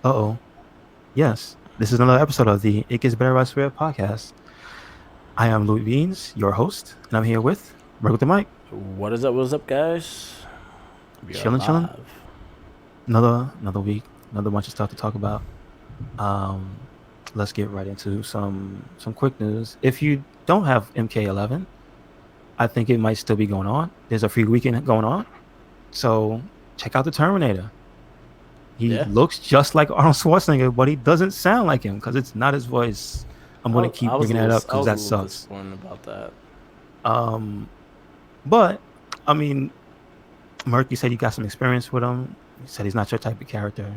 Uh-oh. Yes, this is another episode of the It Gets Better by Swear podcast. I am Louis Beans, your host, and I'm here with Break with the Mic, What is up, guys? We are chilling. live. Another week, another bunch of stuff to talk about. Um, let's get right into some quick news. If you don't have MK11, I think it might still be going on. There's a free weekend going on, so check out the Terminator. He Yeah, looks just like Arnold Schwarzenegger, but he doesn't sound like him because it's not his voice. I'm gonna I keep was a bringing that little, up I because was a that little sucks. disappointed about that. Um, But I mean, Merc, you said you got some experience with him. You said he's not your type of character.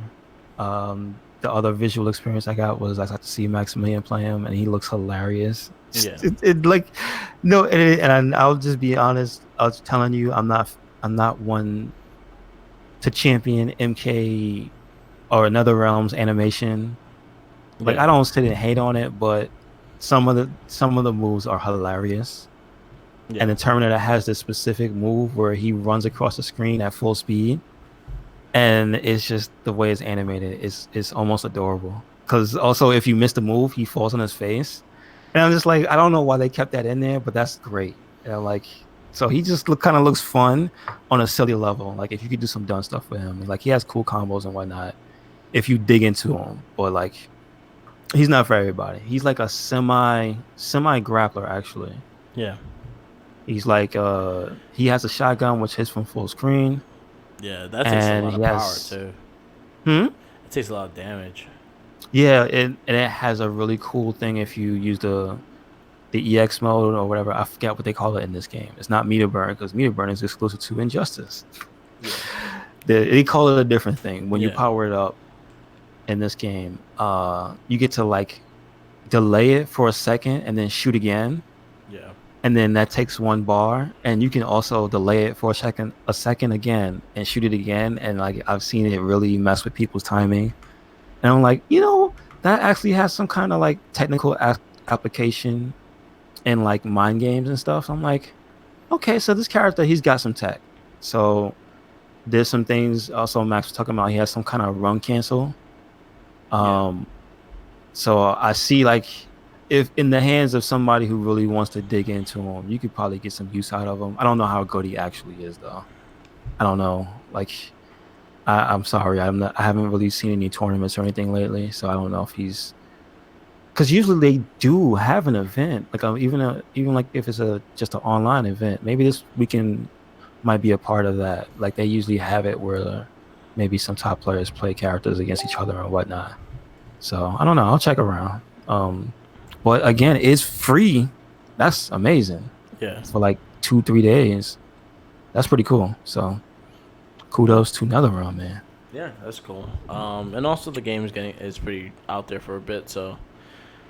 The other visual experience I got was I got to see Maximilian play him, and he looks hilarious. Yeah, Like no, and I'll just be honest. I was telling you, I'm not one to champion MK or Another Realms animation. Like yeah, I don't sit and hate on it, but some of the moves are hilarious. And yeah, the Terminator has this specific move where he runs across the screen at full speed, and it's just the way it's animated is almost adorable. Because also, if you miss the move, he falls on his face, and I'm just like, I don't know why they kept that in there, but that's great. Like, so he just kind of looks fun on a silly level. Like, if you could do some dumb stuff with him, like he has cool combos and whatnot. If you dig into him, but like, he's not for everybody. He's like a semi grappler actually. yeah, He's like he has a shotgun which hits from full screen, yeah. That takes a and lot he of power has too. hmm It takes a lot of damage. yeah, and it has a really cool thing if you use the EX mode or whatever. I forget what they call it in this game. It's not meter burn because meter burn is exclusive to Injustice. Yeah, They call it a different thing. When you yeah, power it up in this game, you get to like delay it for a second and then shoot again, yeah, and then that takes one bar, and you can also delay it for a second again and shoot it again, and like I've seen it really mess with people's timing, and I'm like, that actually has some kind of like technical application in like mind games and stuff. So I'm like, okay, so this character, he's got some tech. So there's some things also Max was talking about. He has some kind of run cancel. yeah. um So I see like if in the hands of somebody who really wants to dig into him, you could probably get some use out of him. I don't know how good he actually is though. I don't know. Like I'm sorry, I haven't really seen any tournaments or anything lately, so I don't know if he's because usually they do have an event, like even like if it's a just an online event. Maybe this weekend might be a part of that. Like they usually have it where maybe some top players play characters against each other or whatnot. So I don't know. I'll check around. But again, it's free. That's amazing Yeah, for like 2-3 days. That's pretty cool. So kudos to NetherRealm, man. yeah. That's cool. And also the game is pretty out there for a bit, so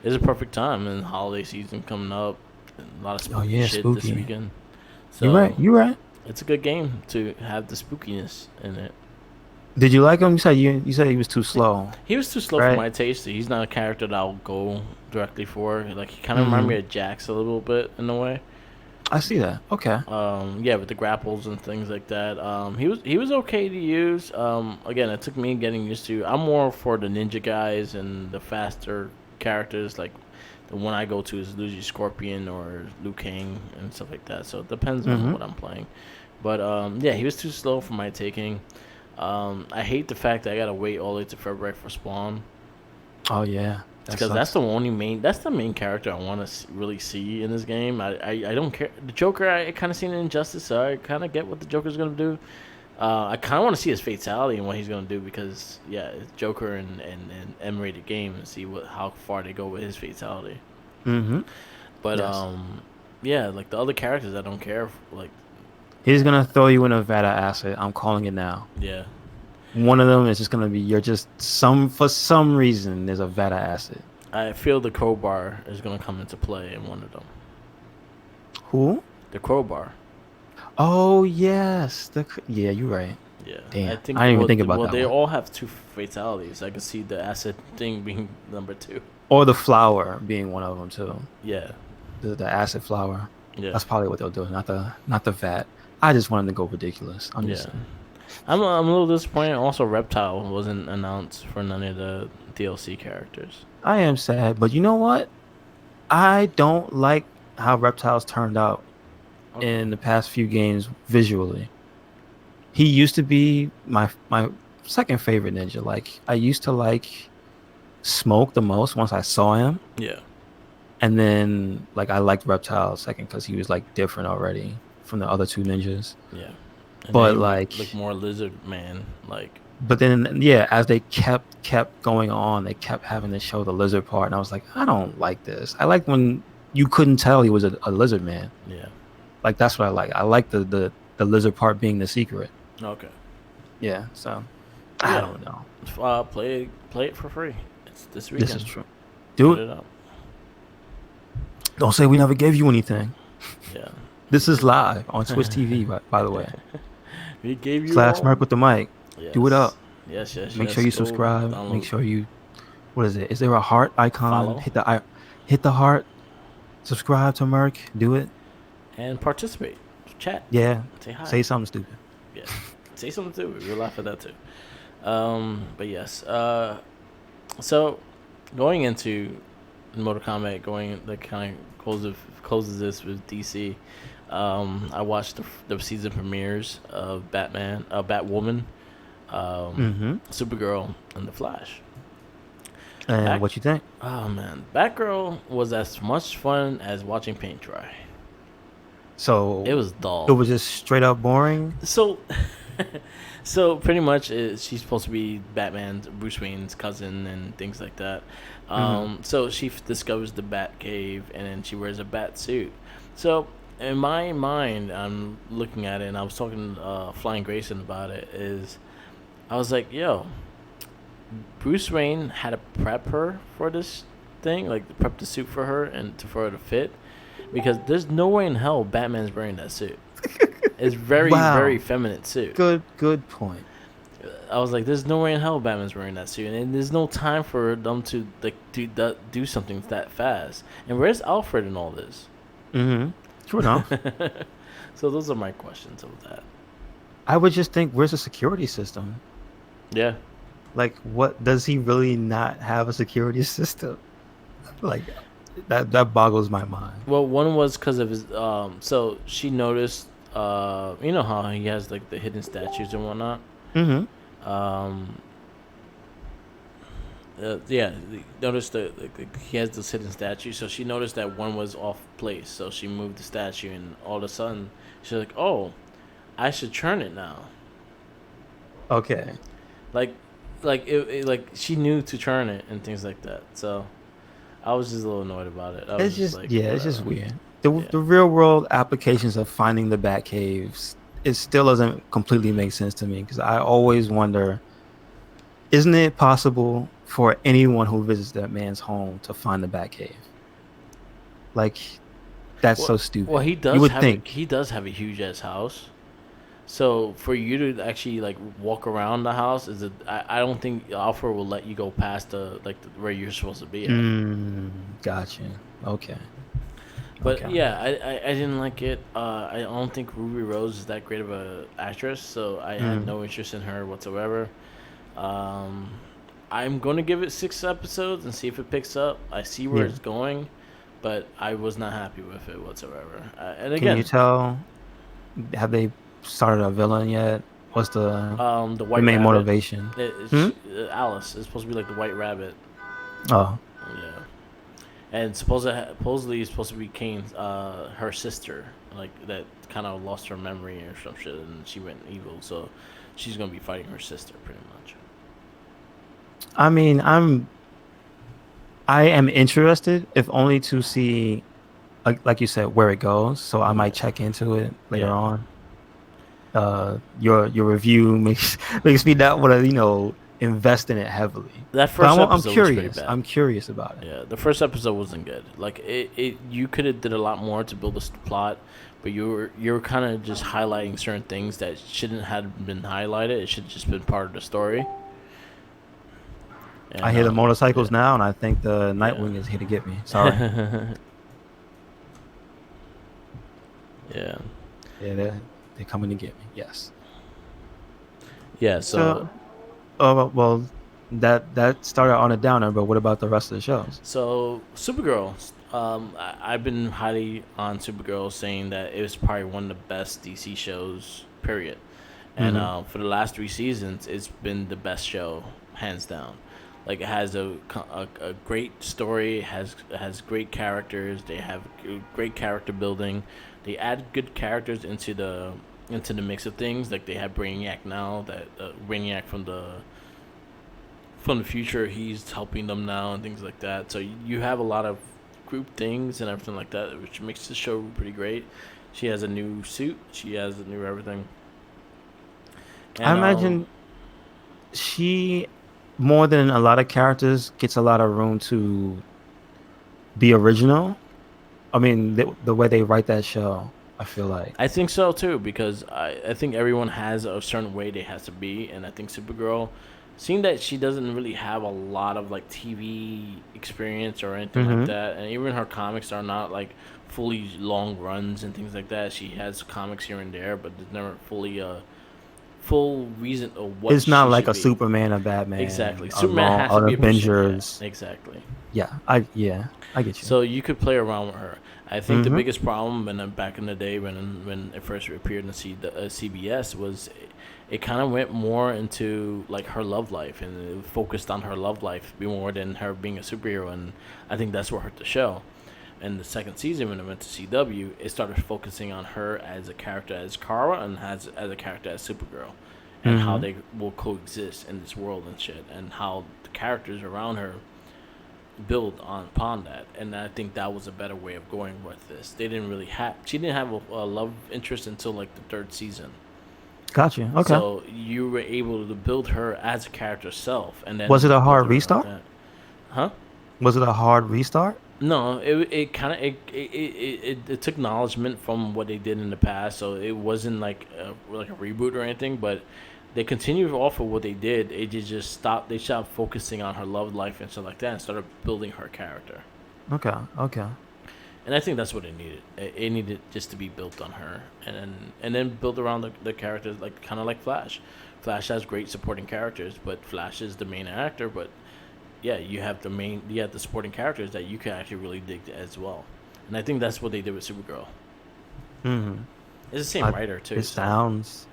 it's a perfect time. And holiday season coming up, and a lot of Oh spooky yeah, shit this spooky. weekend. You're right. So You're right. it's a good game to have the spookiness in it. Did you like him? You said he was too slow, He was too slow for right? my taste. He's not a character that I'll go directly for. Like he kind of reminded me Hmm. of Jax a little bit in a way. I see that. Okay. Yeah, with the grapples and things like that. He was okay to use. Again, it took me getting used to. I'm more for the ninja guys and the faster characters. Like the one I go to is Luigi Scorpion or Liu Kang and stuff like that. So it depends on Hmm. what I'm playing. But yeah, he was too slow for my taking. I hate the fact that I gotta wait all the way to February for Spawn. Oh yeah, that Because that's sucks. the only main. That's the main character I want to really see in this game. I don't care. The Joker, I kind of seen in Injustice, so I kind of get what the Joker's gonna do. I kind of want to see his fatality and what he's gonna do because yeah, it's Joker and M-rated game and see what how far they go with his fatality. Hmm. But Yes. yeah, like the other characters, I don't care. Like He's gonna throw you in a Vata acid. I'm calling it now. yeah, One of them is just gonna be you're just for some reason there's a Vata acid. I feel the crowbar is gonna come into play in one of them. Who? The crowbar. Oh yes, yeah, you're right. Yeah, I Damn, think I didn't even think about that they one. all have two fatalities. I can see the acid thing being number two. Or the flower being one of them too. Yeah, The acid flower. yeah, That's probably what they'll do. Not the vat. I just wanted to go ridiculous. I'm just yeah. saying. I'm a little disappointed. Also, Reptile wasn't announced for none of the DLC characters. I am sad, but you know what? I don't like how Reptiles turned out Okay. in the past few games visually. He used to be my second favorite ninja. Like I used to like Smoke the most once I saw him, Yeah. and then like I liked Reptile second because he was like different already from the other two ninjas. Yeah. And then But he like, looked more lizard man like. but then yeah, as they kept going on, they kept having to show the lizard part, and I was like, I don't like this. I like when you couldn't tell he was a lizard man. Yeah. Like that's what I like. I like the lizard part being the secret. Okay. Yeah, so I Yeah. don't know. Play it for free. It's this This is weekend. true. Do Put it. it up. Don't say we never gave you anything. Yeah. This is live on Twitch TV, by the way. We gave you Slash all. Merc with the mic. Do it Yes. up. Yes. Yes. Make Yes. sure you Go subscribe. Make download. sure you. What is it? Is there a heart icon? Follow. Hit the heart. Subscribe to Merc. Do it. And participate. Chat. Yeah. Say hi. Say something stupid. Yeah. Say something too. We'll laugh at that too. But yes. So going into Mortal Kombat, going like kind of closes this with DC. I watched the season premieres of Batman, Batwoman, Mm-hmm. Supergirl, and The Flash. And Back- what you think? Oh man, Batgirl was as much fun as watching paint dry. So It was it dull. was just straight up boring. So, so pretty much, she's supposed to be Batman's Bruce Wayne's cousin and things like that. So she discovers the Bat Cave, and then she wears a bat suit. So in my mind, I'm looking at it, and I was talking to Flying Grayson about it. I was like, yo, Bruce Wayne had to prep her for this thing, like prep the suit for her and for her to fit, because there's no way in hell Batman's wearing that suit. It's very, Wow. very feminine suit. Good point. I was like, "There's no way in hell Batman's wearing that suit, and there's no time for them to like do something that fast." And where's Alfred in all this? Mm-hmm. True enough. So those are my questions of that. I would just think, where's the security system? Yeah, Like, what does he really not have a security system? Like, that boggles my mind. well, one was because of his. So she noticed. You know how he has like the hidden statues and whatnot. Mm-hmm. Um, yeah, noticed that he has this hidden statue. So she noticed that one was off place. So she moved the statue, and all of a sudden, she's like, "Oh, I should turn it now." Okay. Like, like she knew to turn it and things like that. So I was just a little annoyed about it. I was It's just like, yeah, it's just whatever. weird. Yeah. The real world applications of finding the bat caves, it still doesn't completely make sense to me because I always wonder, isn't it possible for anyone who visits that man's home to find the bat cave? Like, that's so stupid. Well, he does. You would have think. he does have a huge ass house. So for you to actually like walk around the house is I don't think Alfred will let you go past where you're supposed to be at. Gotcha. Okay. But Okay. yeah, I didn't like it. I don't think Ruby Rose is that great of a actress, so I had no interest in her whatsoever. I'm gonna give it 6 episodes and see if it picks up. I see where Yeah. it's going, but I was not happy with it whatsoever. And Can again, you tell? Have they started a villain yet? What's the the white main rabbit, motivation? Alice is supposed to be like the white rabbit. Oh, Yeah, and supposedly it's supposed to be Kane's her sister, like that kind of lost her memory or some shit, and she went evil. So she's gonna be fighting her sister pretty much. I mean, I am interested, if only to see, like you said, where it goes. So I might check into it later Yeah. on. Your review makes me not want to invest in it heavily. That But first I'm episode was pretty curious. bad. I'm curious about it. Yeah, the first episode wasn't good. Like it you could have did a lot more to build this plot, but you were kind of just highlighting certain things that shouldn't have been highlighted. It should have just been part of the story. And, I hear the motorcycles now, and I think the Nightwing is here to get me. Sorry. Yeah. Yeah, they're coming to get me. Yes. Yeah, so So, well, that started on a downer, but what about the rest of the shows? So Supergirl, I've been highly on Supergirl, saying that it was probably one of the best DC shows. Period. And Hmm. for the last 3 seasons, it's been the best show, hands down. Like it has a great story, has great characters. They have great character building. They add good characters into the mix of things. Like they have Brainiac now, that Brainiac from the future, he's helping them now and things like that. So you have a lot of group things and everything like that, which makes the show pretty great. She has a new suit. She has a new everything. I And imagine she, more than a lot of characters, gets a lot of room to be original. I mean, the way they write that show, I feel like. I think so too, because I think everyone has a certain way they has to be, and I think Supergirl, seeing that she doesn't really have a lot of like TV experience or anything like Hmm. that, and even her comics are not like fully long runs and things like that. She has comics here and there, but there's never fully a full reason of what It's not she like should a be. Superman, a Exactly. Batman, a Superman long, has to an be a person. Yeah, Avengers. exactly. Yeah, I get you. So you could play around with her. I think the Hmm. biggest problem when back in the day when it first appeared in CBS was it kind of went more into like her love life and it focused on her love life more than her being a superhero, and I think that's what hurt the show. And the second season when it went to CW, it started focusing on her as a character as Kara and as a character as Supergirl, and how Hmm. they will coexist in this world and shit, and how the characters around her build on upon that. And I think that was a better way of going with this. They didn't really have she didn't have a love interest until like the third season. Got you. Okay. So you were able to build her as a character herself, and Was it then a build hard her like restart? that. Huh? Was it a hard restart? No, it kind of it took acknowledgement from what they did in the past, so it wasn't like a reboot or anything, but they continued off of what they did. Just stopped. They stopped focusing on her love life and stuff like that, and started building her character. Okay. Okay. And I think that's what it needed. It needed just to be built on her, and then build around the characters, like kind of like Flash. Flash has great supporting characters, but Flash is the main actor. But yeah, you have the supporting characters that you can actually really dig as well. And I think that's what they did with Supergirl. Hmm. It's the same I, writer too, it so sounds,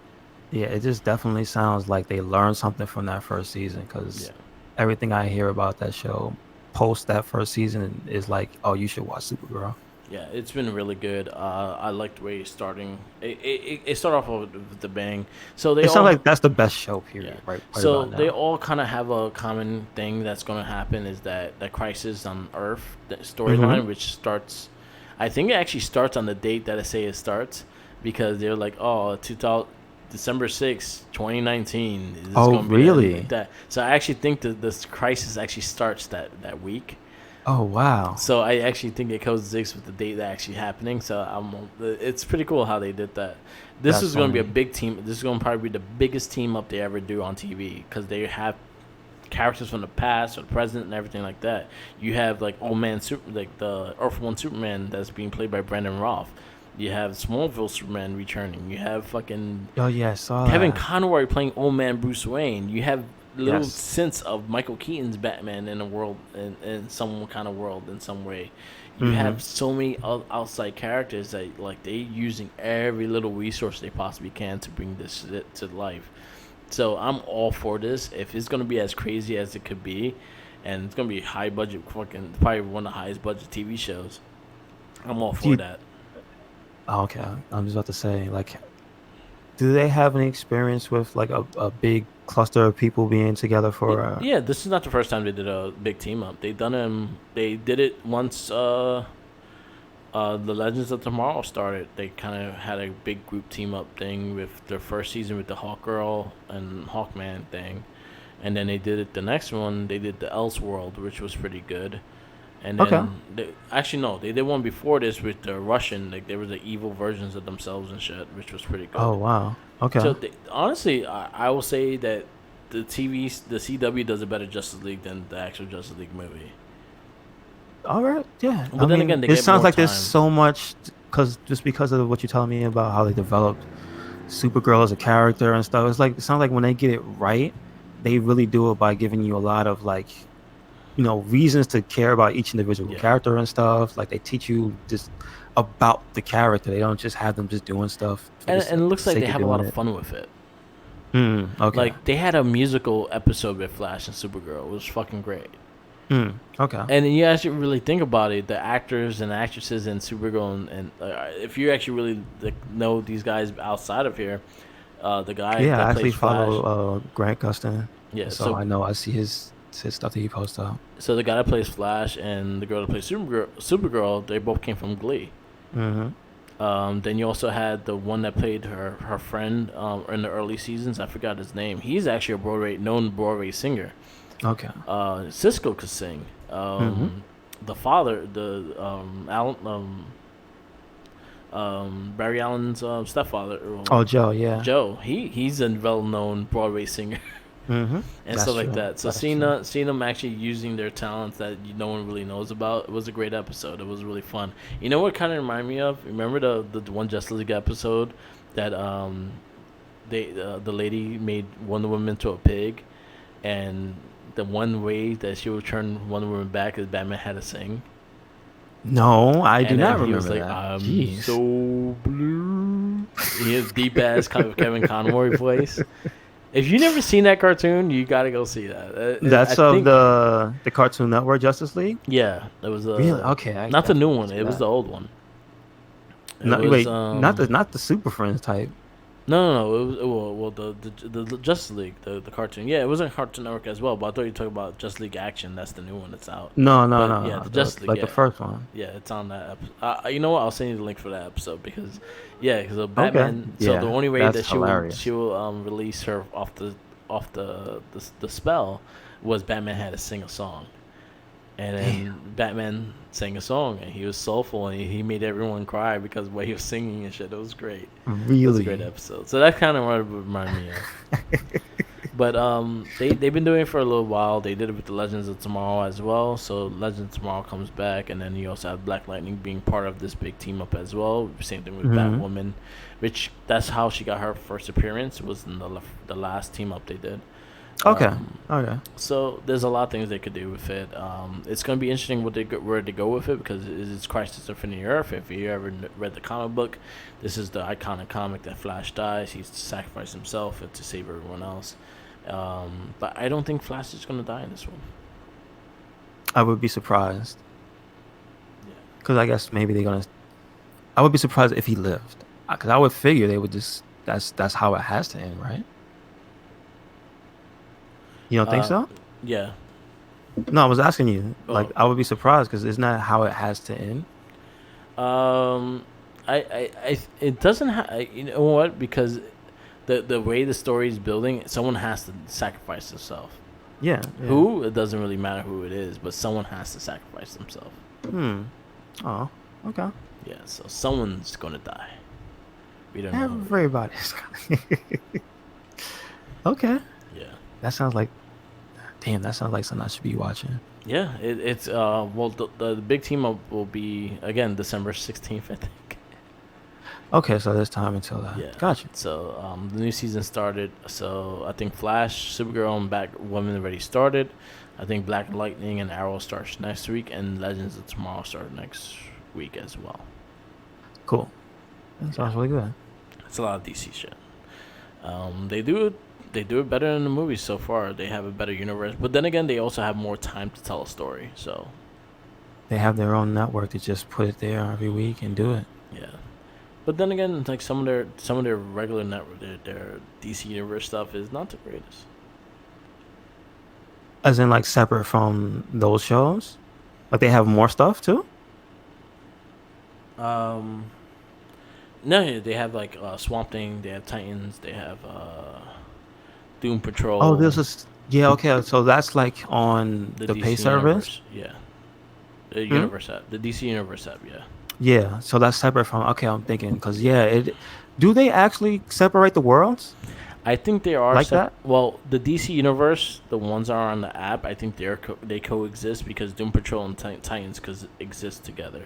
yeah, it just definitely sounds like they learned something from that first season because yeah. everything I hear about that show post that first season is like, oh, you should watch Supergirl. Yeah, it's been really good. I like the way it's starting. It started off with the bang. So they It sounds all like that's the best show, Yeah. period, right So about they now. all kind of have a common thing that's going to happen is that Crisis on Earth the Hmm. storyline, which starts, I think it actually starts on the date that I say it starts, because they're like, oh, 2000, December 6th, 2019, this is Oh, going to be that, like really? that. So I actually think that this Crisis actually starts that week. Oh, wow. So I actually think it coincides with the date that actually happening. So it's pretty cool how they did that. This That's is going to be a funny. big team. This is going to probably be the biggest team up they ever do on TV, because they have characters from the past or the present and everything like that. You have like old man super, like the Earth One Superman that's being played by Brandon Roth. You have Smallville Superman returning. You have fucking Oh, yeah, I saw Kevin that. Conroy playing old man Bruce Wayne. You have little Yes. sense of Michael Keaton's Batman in a world, in some kind of world, in some way. You Hmm. have so many outside characters that like they using every little resource they possibly can to bring this shit to life. So I'm all for this. If it's gonna be as crazy as it could be, and it's gonna be high budget, fucking probably one of the highest budget TV shows, I'm all Do for you, that. oh, okay, I'm just about to say, like, do they have any experience with like a big cluster of people being together for Yeah, this is not the first time they did a big team up. They done They did it once. The Legends of Tomorrow started. They kind of had a big group team up thing with their first season with the Hawkgirl and Hawkman thing, and then they did it the next one. They did the Elseworld, which was pretty good. And okay. then actually no, they did one before this with the Russian. Like they were the evil versions of themselves and shit, which was pretty Oh, good. wow. So Okay. honestly, I will say that the CW does a better Justice League than the actual Justice League movie. All right. Yeah. I But then again, mean, they it get sounds more like there's time. so much because just because of what you're telling me about how they developed Supergirl as a character and stuff. It's like it sounds like when they get it right, they really do it by giving you a lot of like reasons to care about each individual Yeah, character and stuff. Like they teach you just about the character. They don't just have them just doing stuff for the and it looks like they sake of have a lot doing of it. fun with it. Okay. Like they had a musical episode with Flash and Supergirl. It was fucking great. Okay. And then you actually really think about it, the actors and actresses in Supergirl, and if you actually really know these guys outside of here, the guy Yeah, I that actually plays Flash, follow Grant Gustin, yeah. so I know I see his stuff that he posts up. So the guy that plays Flash and the girl that plays Supergirl, they both came from Glee. Mm-hmm. Then you also had the one that played her friend in the early seasons. I forgot his name. He's actually a known Broadway singer. Okay. Cisco could sing. Mm-hmm. The father, Barry Allen's stepfather. Oh, Joe. Yeah. Joe. He's a well-known Broadway singer Mm-hmm. and That's stuff like true. that. So That's seeing true. them actually using their talents that no one really knows about, it was a great episode. It was really fun. You know what kind of reminded me of? Remember the one Justice League episode that the lady made Wonder Woman into a pig, and the one way that she would turn Wonder Woman back is Batman had to sing. No, I do And not then he remember was like, that. "I'm Jeez. so blue." He has deep ass kind of Kevin Conroy voice. If you never seen that cartoon, you gotta go see that. That's I of think, the Cartoon Network Justice League. yeah, it was Really? Okay. I not the new definitely one. see It was that. the old one. It No, was, wait, not the Super Friends type. no. It was the Justice League, the cartoon. Yeah, it was on Cartoon Network as well. But I thought you were talking about Justice League Action. That's the new one that's out. No, But, no. yeah, the Justice League, Like the yeah. first one. Yeah, it's on that. You know what? I'll send you the link for that episode because, yeah, because Okay. Batman. So Yeah, the only way that's that hilarious. she will release her off the spell was Batman had to sing a song, and then Batman sang a song and he was soulful and he made everyone cry because of what he was singing and shit. It was great. It was a great Really? episode. So that kind of what it reminded me of. But they've been doing it for a little while. They did it with the Legends of Tomorrow as well. So Legends of Tomorrow comes back, and then you also have Black Lightning being part of this big team up as well. Same thing with Mhm. Batwoman, which that's how she got her first appearance, was in the last team up they did. Okay. Um, Okay. so there's a lot of things they could do with it. It's gonna be interesting where they go with it because it's Crisis on Infinite Earth. If you ever read the comic book, this is the iconic comic that Flash dies. He's sacrificed himself to save everyone else. But I don't think Flash is gonna die in this one. I would be surprised Yeah. because I guess maybe they're gonna. I would be surprised if he lived because I would figure they would just. That's how it has to end, right? You don't think Uh, so? Yeah. No, I was asking you. Like, Oh. I would be surprised because isn't that how it has to end? Um, it doesn't have. You know what? Because the way the story is building, someone has to sacrifice themselves. Yeah. Yeah. Who? It doesn't really matter who it is, but someone has to sacrifice themselves. Oh. Okay. Yeah. So someone's gonna die. We don't know. Who. Everybody's. Okay. Yeah. That sounds like. Damn, that sounds like something I should be watching. Yeah. It's well the big team up will be again December 16th, I think. Okay, so there's time until that. Yeah. Gotcha. So the new season started. So I think Flash, Supergirl, and Batwoman already started. I think Black Lightning and Arrow starts next week, and Legends of Tomorrow start next week as well. Cool. That sounds really good. It's a lot of DC shit. They do it better than the movies so far. They have a better universe, but then again, they also have more time to tell a story. So They have their own network to just put it there every week and do it. yeah. But then again, like some of their regular network, their DC universe stuff is not the greatest. As in, like, separate from those shows? Like, they have more stuff, too? No, yeah, they have like Swamp Thing, they have Titans, they have Doom Patrol. Oh, this is... Yeah, okay, so that's, like, on the DC pay service? Universe, yeah. The Hmm? Universe app, the DC Universe app, yeah. Yeah, so that's separate from... Okay, I'm thinking, because, yeah, do they actually separate the worlds? I think they are like that. well, the DC universe, the ones that are on the app, I think they coexist because Doom Patrol and Titans exist together.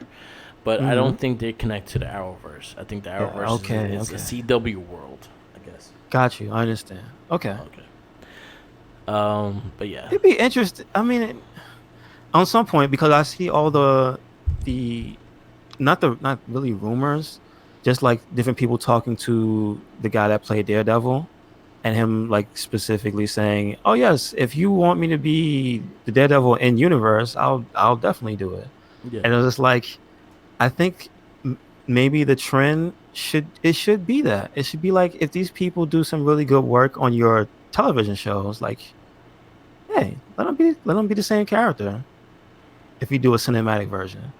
But I Mm-hmm. don't think they connect to the Arrowverse. I think the Yeah. Arrowverse Okay. is a Okay. CW world, I guess. Got you. I understand. Okay. Okay. But yeah, It'd be interesting. I mean, on some point, because I see all the not really rumors, just like different people talking to the guy that played Daredevil, and him like specifically saying, "Oh yes, if you want me to be the Daredevil in universe, I'll definitely do it." yeah, And it was just like, I think maybe the trend should be that it should be like if these people do some really good work on your television shows, like, hey, let them be the same character if you do a cinematic version.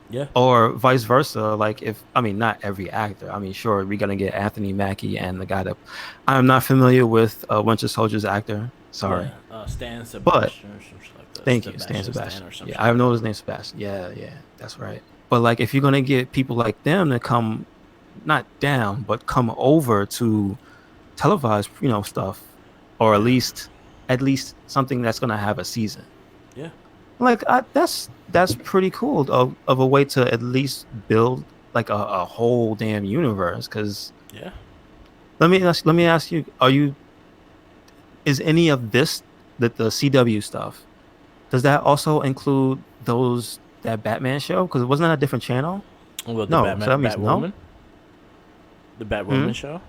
yeah. Or vice versa. Like if I mean not every actor. I mean, sure, we're gonna get Anthony Mackie and the guy that I'm not familiar with Winter Soldier's actor. Sorry. Yeah, Stan But Sebastian or something like that. thank you, Stan Sebastian Stan Sebastian. or Yeah, something I like know that. his name Sebastian. Yeah, yeah, that's right. But like if you're gonna get people like them to come not down, but come over to televised, stuff, or Yeah, at least something that's gonna have a season. yeah, Like that's pretty cool of a way to at least build like a whole damn universe. Because yeah. let me ask you, is any of this the CW stuff? Does that also include that Batman show? Because it wasn't that a different channel. Well, No, so that means no. The Hmm? Batwoman show,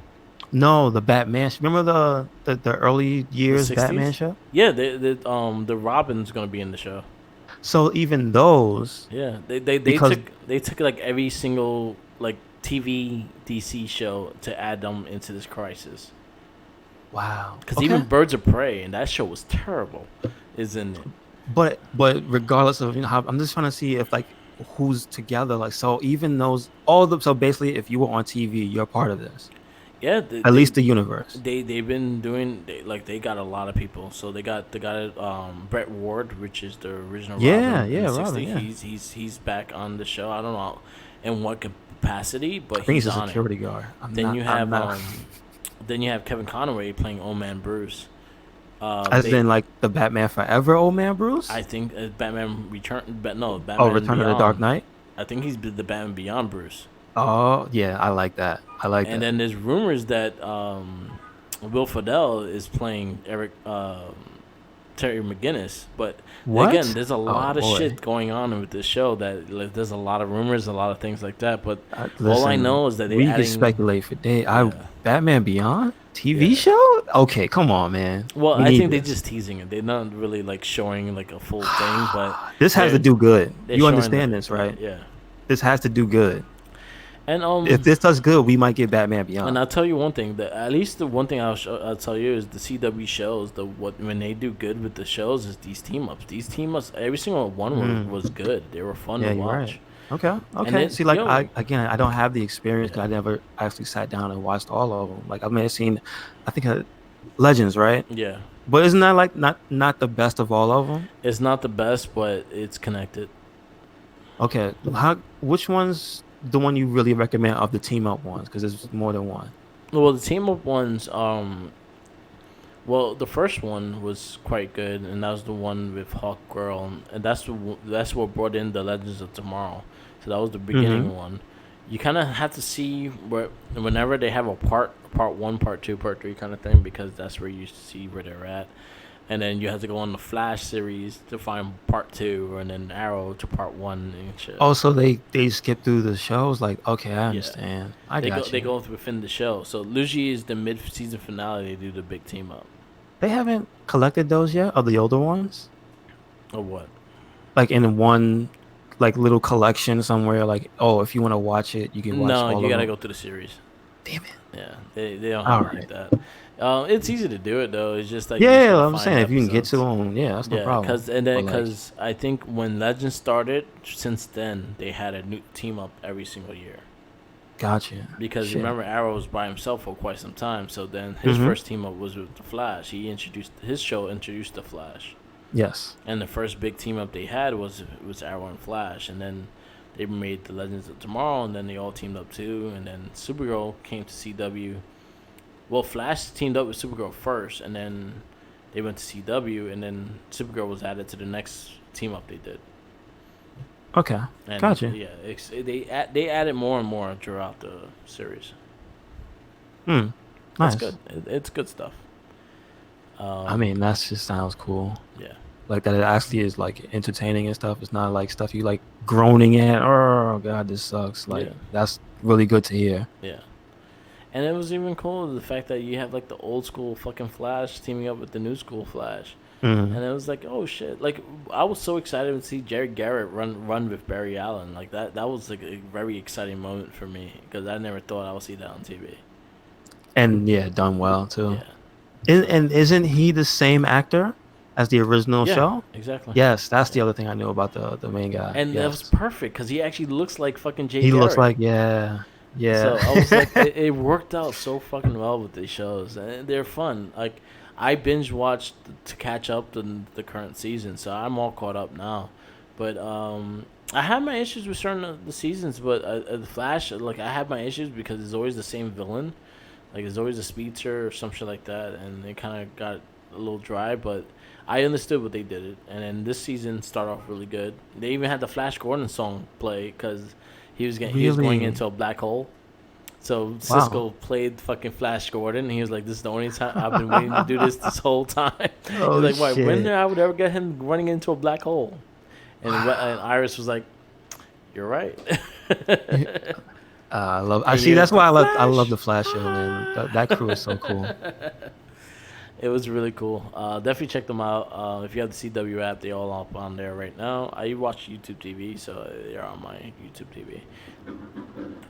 No, the Batman. Remember the early the years Batman '60s. show? Yeah, the Robin's gonna be in the show. So even those, Yeah, because they took like every single like TV DC show to add them into this crisis. wow, Because even okay. Birds of Prey and that show was terrible, is in it. But regardless of how, I'm just trying to see if like who's together. Like so, even those all the so basically, if you were on TV, you're part of this. Yeah, At least the universe. they've been doing they got a lot of people. So they got Brett Ward, which is the original Yeah, Robin in yeah, the Robin. '60s. Yeah, He's back on the show. I don't know in what capacity, but I think he's he's a on it. security guard. I'm Then not. you I'm have not. then you have Kevin Conroy playing Old Man Bruce. As They in like the Batman Forever old man Bruce. I think Batman Return, but no, Oh, Batman Return of the Dark Beyond. Knight. I think he's the Batman Beyond Bruce. Oh yeah, I like that. I like And that. then there's rumors that Will Friedle is playing Terry McGinnis. But again, What? there's a Oh lot of boy. shit going on with this show that like, there's a lot of rumors, a lot of things like that. But all I Listen, know is that they're we could adding, speculate for days. yeah, Batman Beyond TV yeah. show. Okay, come on, man. Well, We I need think they're this. just teasing it. They're not really like showing like a full thing, but This has to they're do good. they're You showing understand that, this, right? yeah. This has to do good. And If this does good, we might get Batman And Beyond. I'll tell you one thing. At least the one thing I'll tell you is the CW shows. When they do good with the shows is these team ups. These team ups, every single one was good. They were fun Yeah, to you're watch. right. Okay, And okay. then See, like yo, I don't have the experience because yeah, I never actually sat down and watched all of them. Like I may have seen, I think Legends, right? yeah, But isn't that like not the best of all of them? it's not the best, but it's connected. Okay, which one's the one you really recommend of the team up ones? Because there's more than one. Well, the team up ones, well, the first one was quite good, and that was the one with Hawk Girl, and that's what brought in the Legends of Tomorrow. So that was the Mm-hmm. beginning one. You kind of have to see whenever they have a part one, part two, part three kind of thing, because that's where you see where they're at, and then you have to go on the Flash series to find part two, and then Arrow to part one and shit. Also, they skip through the shows. Like, okay, I Yeah, understand. I got they you. go within the show. So usually is the mid season finale. They do the big team up. They haven't collected those yet, of the older ones. Or what? Like in one like little collection somewhere. Like, oh, if you want to watch it, you can watch No, all you of gotta them. go through the series. Damn it. Yeah, they don't All have it like right. that. It's easy to do it though. It's just like you just Yeah, gotta I'm find saying the if you can get to episodes. them, yeah, that's no Yeah, problem. But like, because I think when Legends started, since then they had a new team up every single year. gotcha. Because Shit. remember, Arrow was by himself for quite some time. So then his Mm-hmm. first team up was with the Flash. His show introduced the Flash, Yes. and the first big team up they had was Arrow and Flash, and then they made the Legends of Tomorrow, and then they all teamed up too, and then Supergirl came to CW. Well, Flash teamed up with Supergirl first, and then they went to CW, and then Supergirl was added to the next team up they did. Okay, And gotcha. yeah, they added more and more throughout the series. Hmm, It's nice. good. It's good stuff. I Um, mean, that just sounds cool. yeah, Like that it actually is like entertaining and stuff. It's not like stuff you like groaning at. Oh God, this sucks. Like yeah, that's really good to hear. yeah. And it was even cool the fact that you have like the old school fucking Flash teaming up with the new school Flash. Mm. And it was like, oh shit! Like I was so excited to see Jerry Garrett run with Barry Allen. Like that was like a very exciting moment for me because I never thought I would see that on TV. And yeah, done well too. Yeah. So And isn't he the same actor as the original yeah, show? exactly. Yes, that's the Yeah. other thing I knew about the main guy. And that was Yes, perfect because he actually looks like fucking Jay he looks Garrick. like yeah, So yeah. I was like, it worked out so fucking well with these shows, and they're fun. Like I binge watched to catch up to the current season, so I'm all caught up now. But I have my issues with certain of the seasons, but the Flash, like I have my issues because it's always the same villain. Like there's always a speedster or some shit like that, and it kind of got a little dry. But I understood what they did it, and then this season started off really good. They even had the Flash Gordon song play because he was going Really? into a black hole. So Wow. Cisco played fucking Flash Gordon, and he was like, "This is the only time I've been waiting to do this whole time." He's Oh like, "Why? When shit. I would ever get him running into a black hole?" And Wow. Iris was like, "You're right." I love. I And see. he was That's why like, I love "Flash." the Flash show, man. That crew is so cool. It was really cool. Definitely check them out. If you have the CW app, they're all up on there right now. I watch YouTube TV, so they're on my YouTube TV.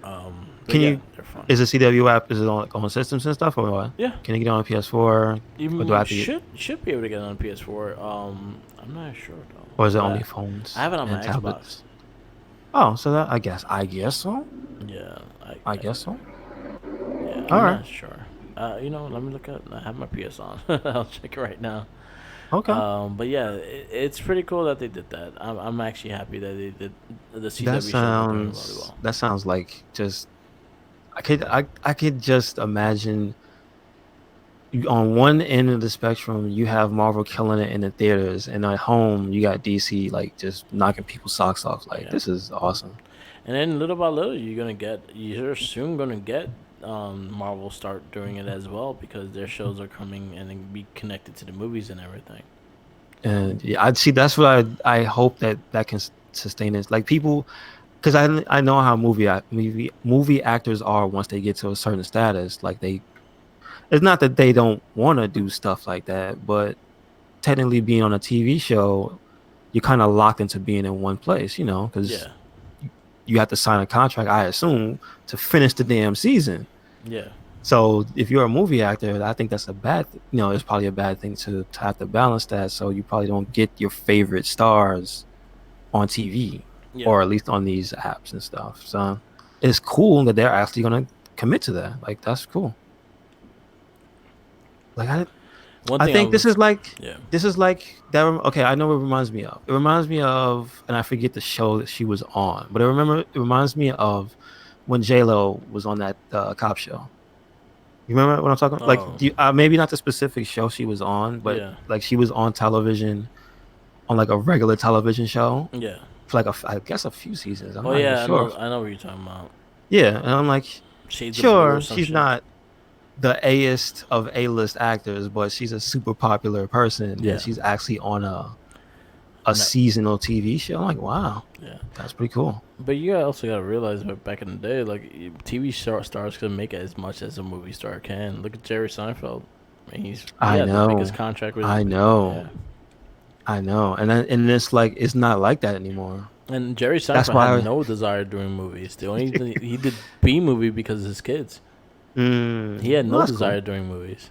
But Can yeah, you? they're fun. Is the CW app? Is it on like, on systems and stuff or what? Yeah, Can you get it on PS4 or do I you have to get? should be able to get it on PS4. I'm not sure though, Or is it but only I phones have it on and my Xbox. tablets? Oh, so that I guess so. Yeah, I guess so. yeah, All I'm right. not sure. Let me look up. I have my PS on. I'll check it right now. Okay. But yeah, it's pretty cool that they did that. I'm actually happy that they did. The That CW shows are doing really sounds well. that sounds like just I could just imagine on one end of the spectrum you have Marvel killing it in the theaters and at home you got DC like just knocking people's socks off. Like Yeah, this is awesome. and then little by little, you're soon gonna get Marvel start doing it as well because their shows are coming and then be connected to the movies and everything. And yeah, I'd see that's what I hope that that can sustain this. Like people because I know how movie actors are once they get to a certain status. Like they it's not that they don't want to do stuff like that, but technically being on a TV show, you're kind of locked into being in one place, you know, because Yeah, you have to sign a contract, I assume, to finish the damn season. yeah, So if you're a movie actor, I think that's a bad, you know, it's probably a bad thing to have to balance that. So you probably don't get your favorite stars on TV yeah. or at least on these apps and stuff. So it's cool that they're actually gonna commit to that. Like that's cool. Like One I thing I think was, yeah, this is like that. Okay, I know what it reminds me of. It reminds me of, and I forget the show that she was on, but it reminds me of when J Lo was on that cop show. You remember what I'm talking about? Like, oh, maybe not the specific show she was on, but yeah, like she was on television on like a regular television show yeah. for like I guess a few seasons. I'm Oh not even yeah, sure. I know what you're talking about. Yeah, and I'm like, Shades of Blue or sure, some she's shit. not the A-list of A-list actors, but she's a super popular person, and Yeah, she's actually on a and that, seasonal TV show. I'm like, wow, yeah. that's pretty cool. But you also gotta realize that back in the day, like TV stars couldn't make as much as a movie star can. Look at Jerry Seinfeld. I mean, he I had the biggest know, contract with his. I know, Yeah, I know, and it's like it's not like that anymore. and Jerry That's Seinfeld had why. no desire doing movies. The only thing he did B movie because of his kids. He had Well, no that's cool. desire doing movies.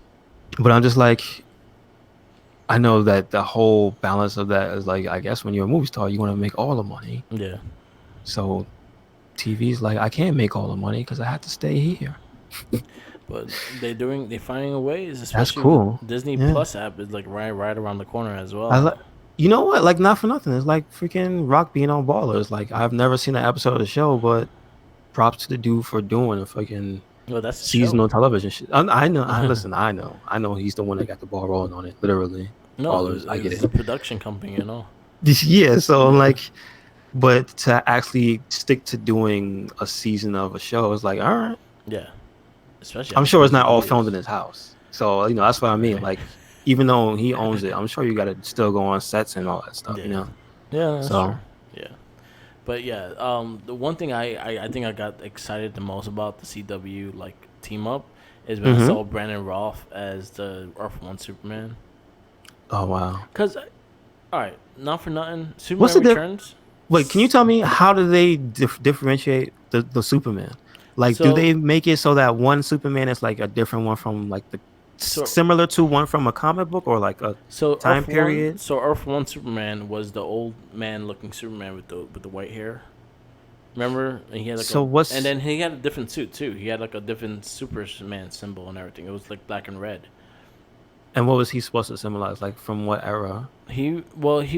But I'm just like, I know that the whole balance of that is like, I guess when you're a movie star, you want to make all the money. Yeah, So TV's like, I can't make all the money because I have to stay here. but they finding ways, That's especially with cool. Disney Yeah. Plus app is like right around the corner as I well. like. You know what? Like, not for nothing. It's like freaking Rock being on Ballers. Like, I've never seen an episode of the show, but props to the dude for doing a fucking Well, that's the show. seasonal television shit. I know. Listen, I know. He's the one that got the ball rolling on it. Literally, No, ballers. I get it's the it. production company, you know. Yeah. So like, but to actually stick to doing a season of a show is like, all right. Yeah, especially I'm after sure it's so not many all filmed in years. his house. So that's what I mean. Like, even though he owns it, I'm sure you got to still go on sets and all that stuff. Yeah, that's true. So Yeah, but yeah, the one thing I think I got excited the most about the CW like team up is when I hmm saw Brandon Roth as the Earth One Superman. Oh wow. Cause, all right, not for nothing, What's Superman the Returns. Wait, can you tell me how do they differentiate the Superman? Like, do So they make it so that one Superman is like a different one from like the so similar to one from a comic book or like a so time period? Earth One Superman was the old man looking Superman with the white hair. Remember? And he had like So a, and what's then he had a different suit too. He had like a different Superman symbol and everything. It was like black and red. and what was he supposed to symbolize? Like from what era? He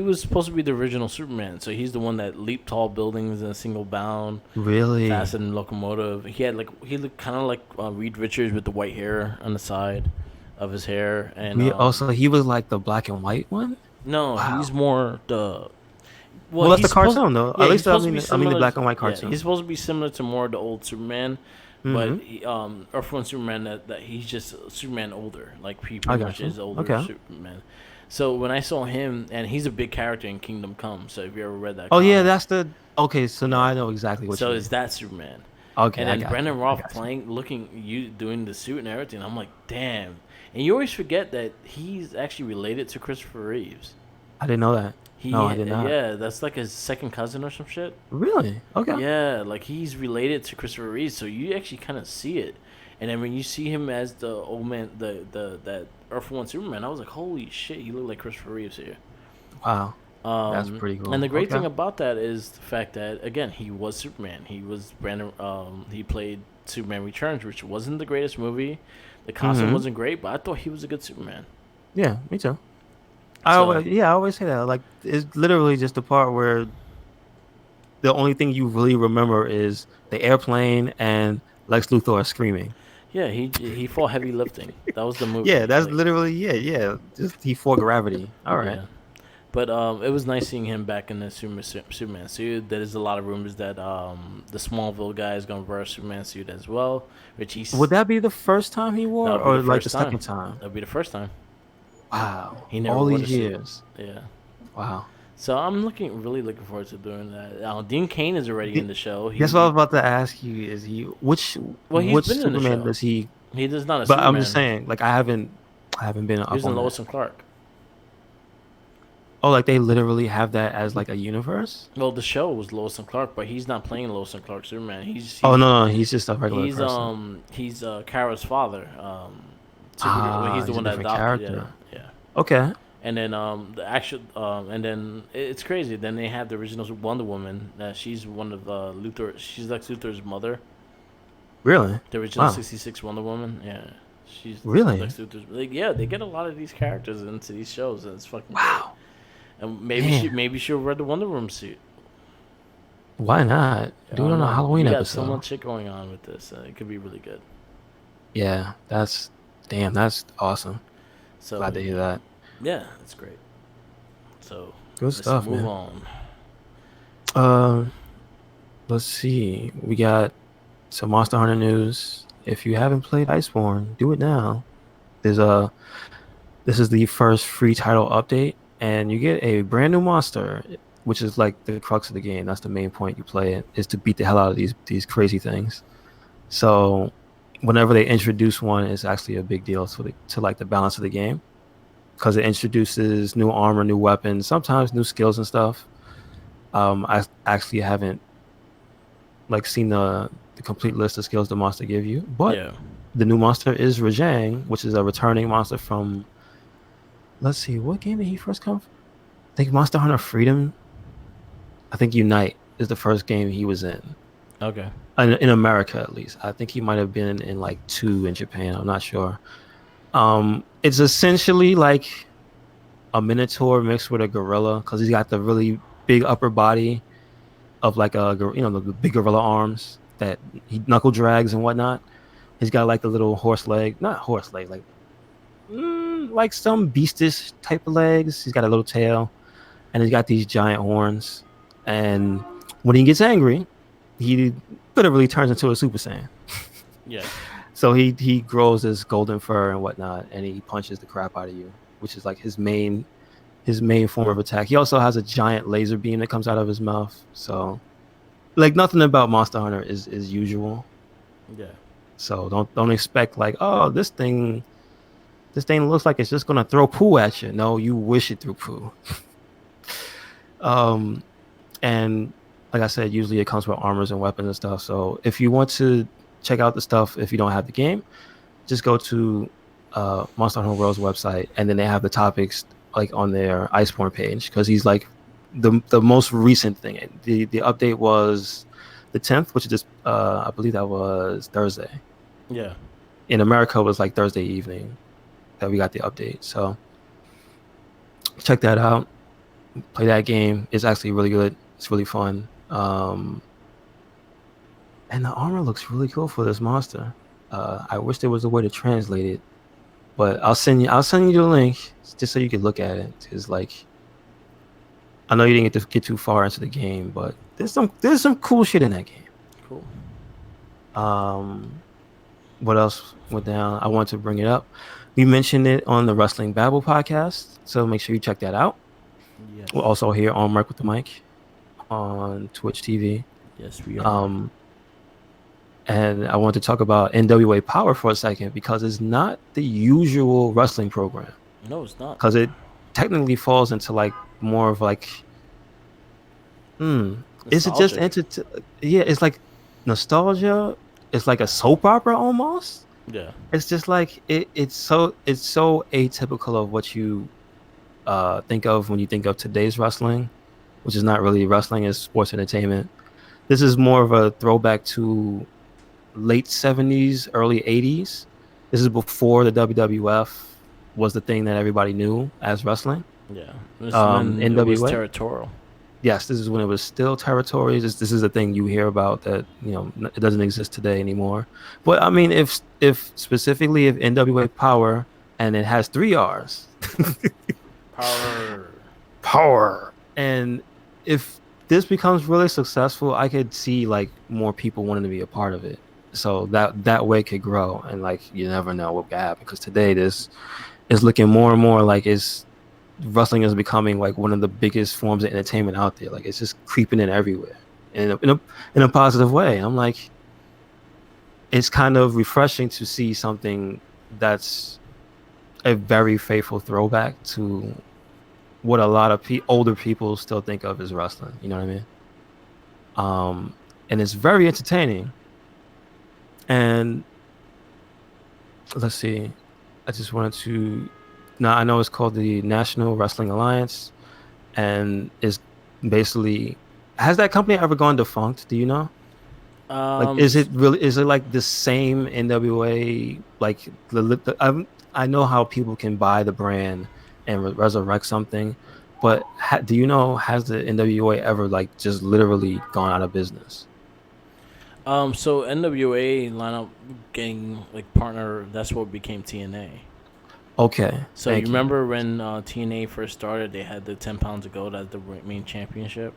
was supposed to be the original Superman. So he's the one that leaped tall buildings in a single bound, Really? faster than locomotive. He looked kind of like Reed Richards with the white hair on the side of his hair, and Also, he was like the black and white one. no, he's Wow. more the well, Well, that's the he's supposed cartoon though. At yeah, he's least I supposed to be mean, the similar. black and white Yeah, he's cartoon. supposed to be similar to more the old Superman, but hmm Earth One Superman that he's just Superman older, like he I pretty got much you. is older Okay. Superman. So when I saw him, and he's a big character in Kingdom Come. So if you ever read that Oh yeah, comic, that's the. Okay, so now yeah. I know exactly what you So mean. is that Superman? Okay, And I then got Brendan you. I Roth got you. playing, looking you doing the suit and everything. I'm like, damn. And you always forget that he's actually related to Christopher Reeves. I didn't know that. No, He, I did not. yeah, that's like his second cousin or some shit. Really? Okay. Yeah, like he's related to Christopher Reeves, so you actually kind of see it. And then when you see him as the old man, the that Earth One Superman, I was like, holy shit, he looked like Christopher Reeves here. Wow, that's pretty cool. And the great Okay. thing about that is the fact that again he was Superman. He was Brandon. He played Superman Returns, which wasn't the greatest movie. The costume hmm wasn't great, but I thought he was a good Superman. Yeah, me too. So I always say that. Like, it's literally just the part where the only thing you really remember is the airplane and Lex Luthor screaming. yeah, he fought heavy lifting. That was the Yeah, movie. that's Like literally yeah. Just he fought gravity. All right. yeah. But it was nice seeing him back in the Superman suit. There's a lot of rumors that the Smallville guy is gonna wear a Superman suit as well, which Would that be the first time he wore, that would be or the like the first time. second time? That'd be the first time. Wow, He never all wore these the suit. years. Yeah. Wow. So I'm really looking forward to doing that. Dean Kane is already in the show. Guess what I was about to ask you is He's which been in the Superman show. does he? He does not a But I'm just Superman. saying, like I haven't been He up was in on that. Lois and Clark. Oh, like they literally have that as like a universe? Well, the show was Lois and Clark, but he's not playing Lois and Clark Superman. Oh no, he's just a regular he's person. he's Kara's father. Superman. He's the He's a one that different adopted. character. Yeah. Okay, And then the actual and then it's crazy. Then they have the original Wonder Woman. She's one of Luthor. She's Lex Luthor's mother. really? The original Wow, '66 Wonder Woman. Yeah, she's really? Lex Luthor's. Like, yeah, they get a lot of these characters into these shows, and it's fucking great. Wow, And man, maybe she'll wear the Wonder Woman suit. why not? I Do it don't on a know. Halloween We got so episode. much shit going on with this. It could be really good. Yeah, that's damn. That's awesome. So Glad to hear that. yeah, it's great. So Good let's stuff, move man. on. Um, let's see. We got some Monster Hunter news. If you haven't played Iceborne, do it now. There's a This is the first free title update, and you get a brand new monster, which is like the crux of the game. That's the main point. You play it is to beat the hell out of these crazy things. So, whenever they introduce one, it's actually a big deal to like the balance of the game, because it introduces new armor, new weapons, sometimes new skills and stuff. I actually haven't like seen the complete list of skills the monster give you, but Yeah. the new monster is Rajang, which is a returning monster from. Let's see, what game did he first come from? I think Monster Hunter Freedom. I think Unite is the first game he was in Okay. in America, at least. I think he might have been in like 2 in Japan. I'm not sure. It's essentially like a Minotaur mixed with a gorilla, because he's got the really big upper body of like the big gorilla arms that he knuckle drags and whatnot. He's got like a little horse leg, not horse leg, like some beastish type of legs. He's got a little tail, and he's got these giant horns. And when he gets angry, he literally turns into a Super Saiyan. Yeah. So he grows his golden fur and whatnot, and he punches the crap out of you, which is like his main form of attack. He also has a giant laser beam that comes out of his mouth. So like nothing about Monster Hunter is usual. Yeah. So don't expect like, oh, this thing looks like it's just gonna throw poo at you. No, you wish it threw poo. um and like I said, usually it comes with armors and weapons and stuff. So if you want to check out the stuff, if you don't have the game, just go to Monster Hunter World's website, and then they have the topics like on their Iceborne page, because he's like the most recent thing. The update was the 10th, which is just I believe that was Thursday. Yeah. In America, it was like Thursday evening that we got the update. So check that out. Play that game. It's actually really good. It's really fun. And the armor looks really cool for this monster. I wish there was a way to translate it, but I'll send you the link just so you can look at it. Cause like, I know you didn't get too far into the game, but there's some cool shit in that game. Cool. What else went down? I want to bring it up. We mentioned it on the Wrestling Babble podcast, so make sure you check that out. Yes. We're also here on Mark with the Mic on Twitch TV. Yes, we are. And I want to talk about NWA Power for a second, because it's not the usual wrestling program. No, it's not. Because it technically falls into like more of like, is it just yeah, it's like nostalgia. It's like a soap opera almost. Yeah. It's just like it's so atypical of what you think of when you think of today's wrestling, which is not really wrestling, it's sports entertainment. This is more of a throwback to late 70s, early 80s. This is before the WWF was the thing that everybody knew as wrestling. Yeah. This is when it was NWA. territorial. Yes, this is when it was still territories. This is a thing you hear about that, it doesn't exist today anymore. But I mean, if specifically if NWA Power, and it has 3 R's. Power. And if this becomes really successful, I could see like more people wanting to be a part of it. So that way could grow, and like you never know what could happen, because today this is looking more and more like wrestling is becoming like one of the biggest forms of entertainment out there. Like it's just creeping in everywhere in a positive way. I'm like, it's kind of refreshing to see something that's a very faithful throwback to what a lot of older people still think of as wrestling. You know what I mean? And it's very entertaining. And let's see, I just wanted to. Now I know it's called the National Wrestling Alliance, and is basically, has that company ever gone defunct? Do you know? Like, is it like the same NWA? Like I know how people can buy the brand and resurrect something, but do you know, has the NWA ever like just literally gone out of business? So NWA lineup getting like partner. That's what became TNA. Okay. So you remember when TNA first started, they had the 10 pounds of gold as the main championship.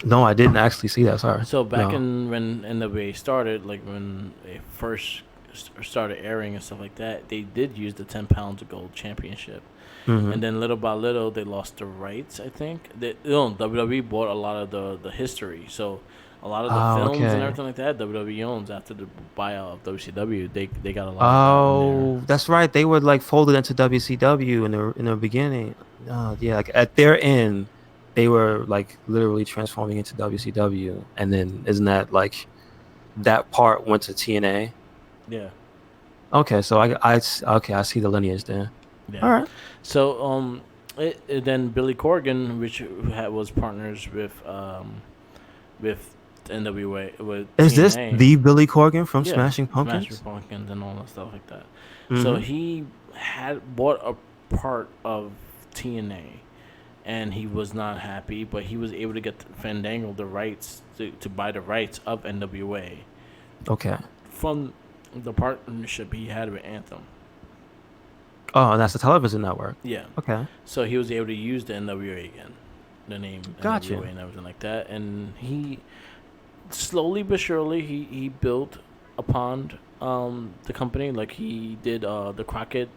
No, I didn't actually see that. Sorry. So back in when NWA started, like when they first started airing and stuff like that, they did use the 10 pounds of gold championship. Mm-hmm. And then little by little, they lost the rights, I think. WWE bought a lot of the history. So a lot of the films and everything like that, WWE owns after the buyout of WCW. They got a lot of that. That's right. They were like folded into WCW in the beginning. Yeah, like at their end, they were like literally transforming into WCW. And then isn't that like that part went to TNA? Yeah. Okay, so I see the lineage there. Yeah. All right. So then Billy Corgan, which was partners with NWA with is TNA. this the Billy Corgan from Smashing Pumpkins? Smashing Pumpkins and all that stuff like that. Mm-hmm. So he had bought a part of TNA, and he was not happy, but he was able to get Fandango the rights to buy the rights of NWA. Okay. From The partnership he had with Anthem. Oh, and that's the television network. Yeah. Okay. So he was able to use the NWA again, the name Gotcha. NWA and everything like that. And he slowly but surely he built upon the company. Like he did the Crockett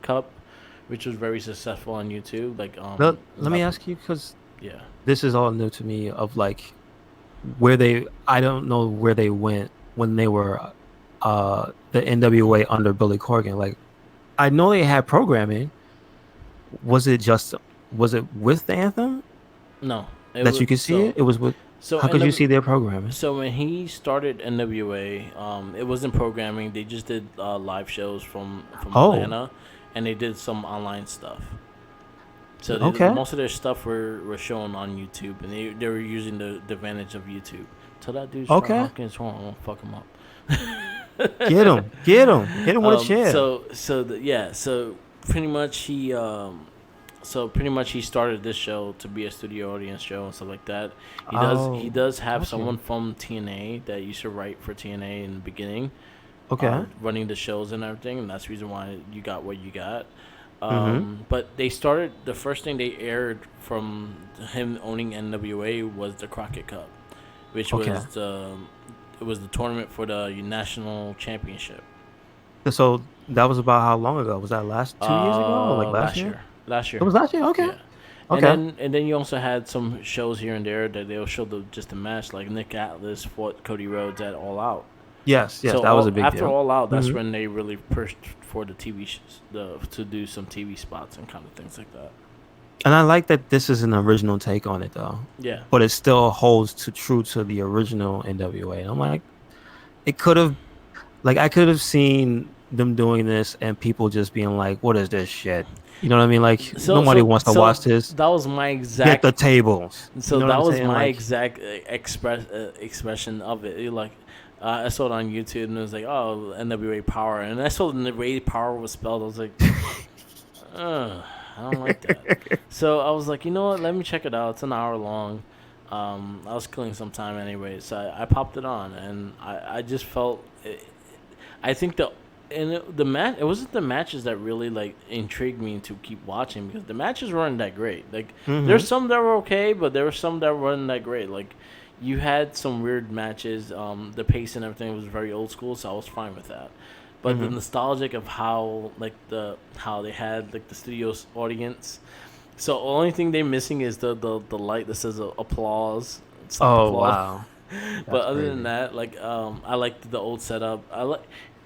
Cup, which was very successful on YouTube. Like Let me ask you, because yeah. this is all new to me, of like I don't know where they went when they were the NWA under Billy Corgan. Like, I know they had programming. Was it with the Anthem No, that you could see it? It was with. so How could you see their programming? So when he started NWA, it wasn't programming. They just did live shows from Oh, Atlanta, and they did some online stuff. So okay. most of their stuff were shown on YouTube, and they were using the advantage of YouTube. Tell that dude start Okay. honking his horn, I won't fuck him up. Hit him with a chair. So pretty much he started this show to be a studio audience show and stuff like that. He does have gotcha. someone from TNA that used to write for TNA in the beginning, Okay. running the shows and everything, and that's the reason why you got what you got. Mm-hmm. But they started, the first thing they aired from him owning NWA was the Crockett Cup, which Okay. was the tournament for the national championship. So that was about how long ago? Was that last 2 years ago, or like last year? Last year. It was last year. Okay. Yeah. Okay. And then you also had some shows here and there that they'll show just the match, like Nick Atlas fought Cody Rhodes at All Out. Yes. So That was a big after deal. All Out, that's Mhm. when they really pushed for the to do some TV spots and kind of things like that. And I like that this is an original take on it, though. Yeah. But it still holds true to the original NWA. And I'm like, it could have, like, I could have seen them doing this and people just being like, "What is this shit?" You know what I mean? Like, nobody wants to watch this. That was my Get exact. the tables. So You know what that I'm was saying? my Like, exact expression of it. Like, I saw it on YouTube and it was like, oh, NWA Power, and I saw the way Power was spelled. I was like, I don't like that. So I was like, you know what? Let me check it out. It's an hour long. I was killing some time anyway, so I popped it on, and I just felt. I think the match. It wasn't the matches that really like intrigued me to keep watching, because the matches weren't that great. Like there's some that were okay, but there were some that weren't that great. Like you had some weird matches. The pace and everything was very old school, so I was fine with that. But the nostalgic of how they had like the studio's audience. So the only thing they're missing is the light that says applause. oh Applause. wow. But other crazy. than that, like I liked the old setup.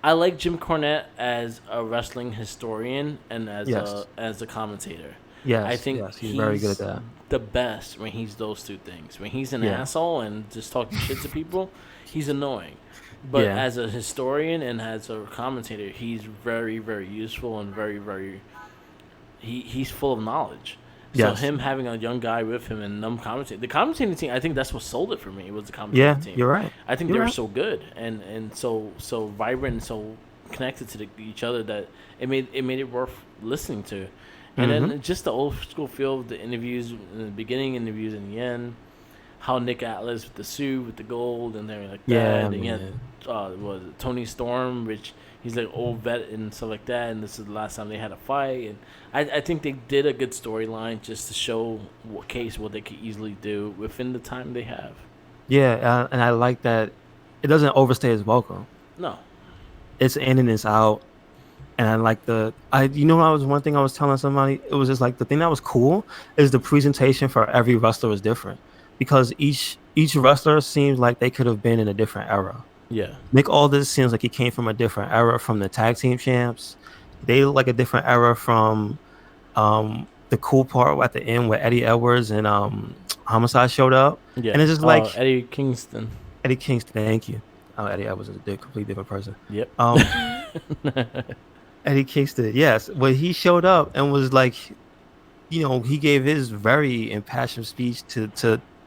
I like Jim Cornette as a wrestling historian and as a commentator. Yes, I think yes, he's very good at that. The best when he's those two things. When he's an Yeah. asshole and just talking shit to people, he's annoying. But Yeah. as a historian and as a commentator, he's very, very useful and very, very. He's full of knowledge. So Yes. him having a young guy with him and them commentating, the commentating team, I think that's what sold it for me. It was the commentating Yeah, team. you're right. I think You're they were right. so good and so vibrant and so connected to each other that it made it worth listening to. And then just the old school feel of the interviews in the beginning, interviews in the end, how Nick Atlas with the suit with the gold and everything like that. Yeah, And yeah, man. was it Tony Storm, which he's like old vet and stuff like that. And this is the last time they had a fight. And I think they did a good storyline just to show what they could easily do within the time they have. Yeah, and I like that it doesn't overstay its welcome. No. It's in and it's out. And I like one thing I was telling somebody, it was just like the thing that was cool is the presentation for every wrestler was different, because each wrestler seems like they could have been in a different era. Yeah. Nick Aldis seems like he came from a different era from the tag team champs. They look like a different era from the cool part at the end where Eddie Edwards and Homicide showed up. Yeah. And it's just like Eddie Kingston. Eddie Kingston, thank you. Eddie Edwards is a completely different person. Yep. Eddie Kingston, yes. When he showed up and was like, he gave his very impassioned speech to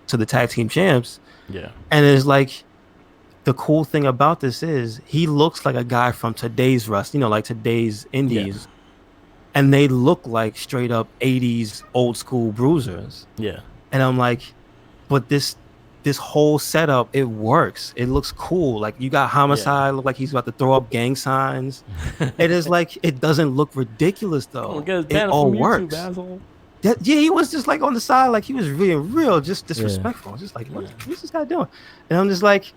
the tag team champs. Yeah. And it's like, the cool thing about this is he looks like a guy from today's like today's indies. Yeah. And they look like straight up 80s old school bruisers. Yeah. And I'm like, but this this whole setup, it works. It looks cool. Like you got Homicide look like he's about to throw up gang signs. It is like it doesn't look ridiculous Come on, though. get us It banned all from YouTube, works. asshole. Yeah, he was just like on the side, like he was being real, just Yeah. disrespectful. Just like, what's this guy doing? And I'm just like,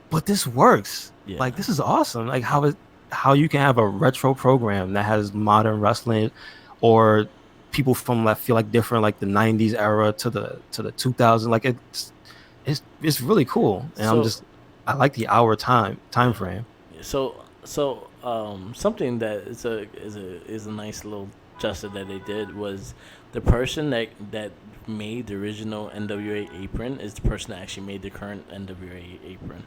but this works. Yeah. Like this is awesome. Like how you can have a retro program that has modern wrestling, or people from I feel like different, like the '90s era to the 2000s. Like it's really cool. And So- I like the hour time frame. So something that is a nice little justice that they did was the person that made the original NWA apron is the person that actually made the current NWA apron.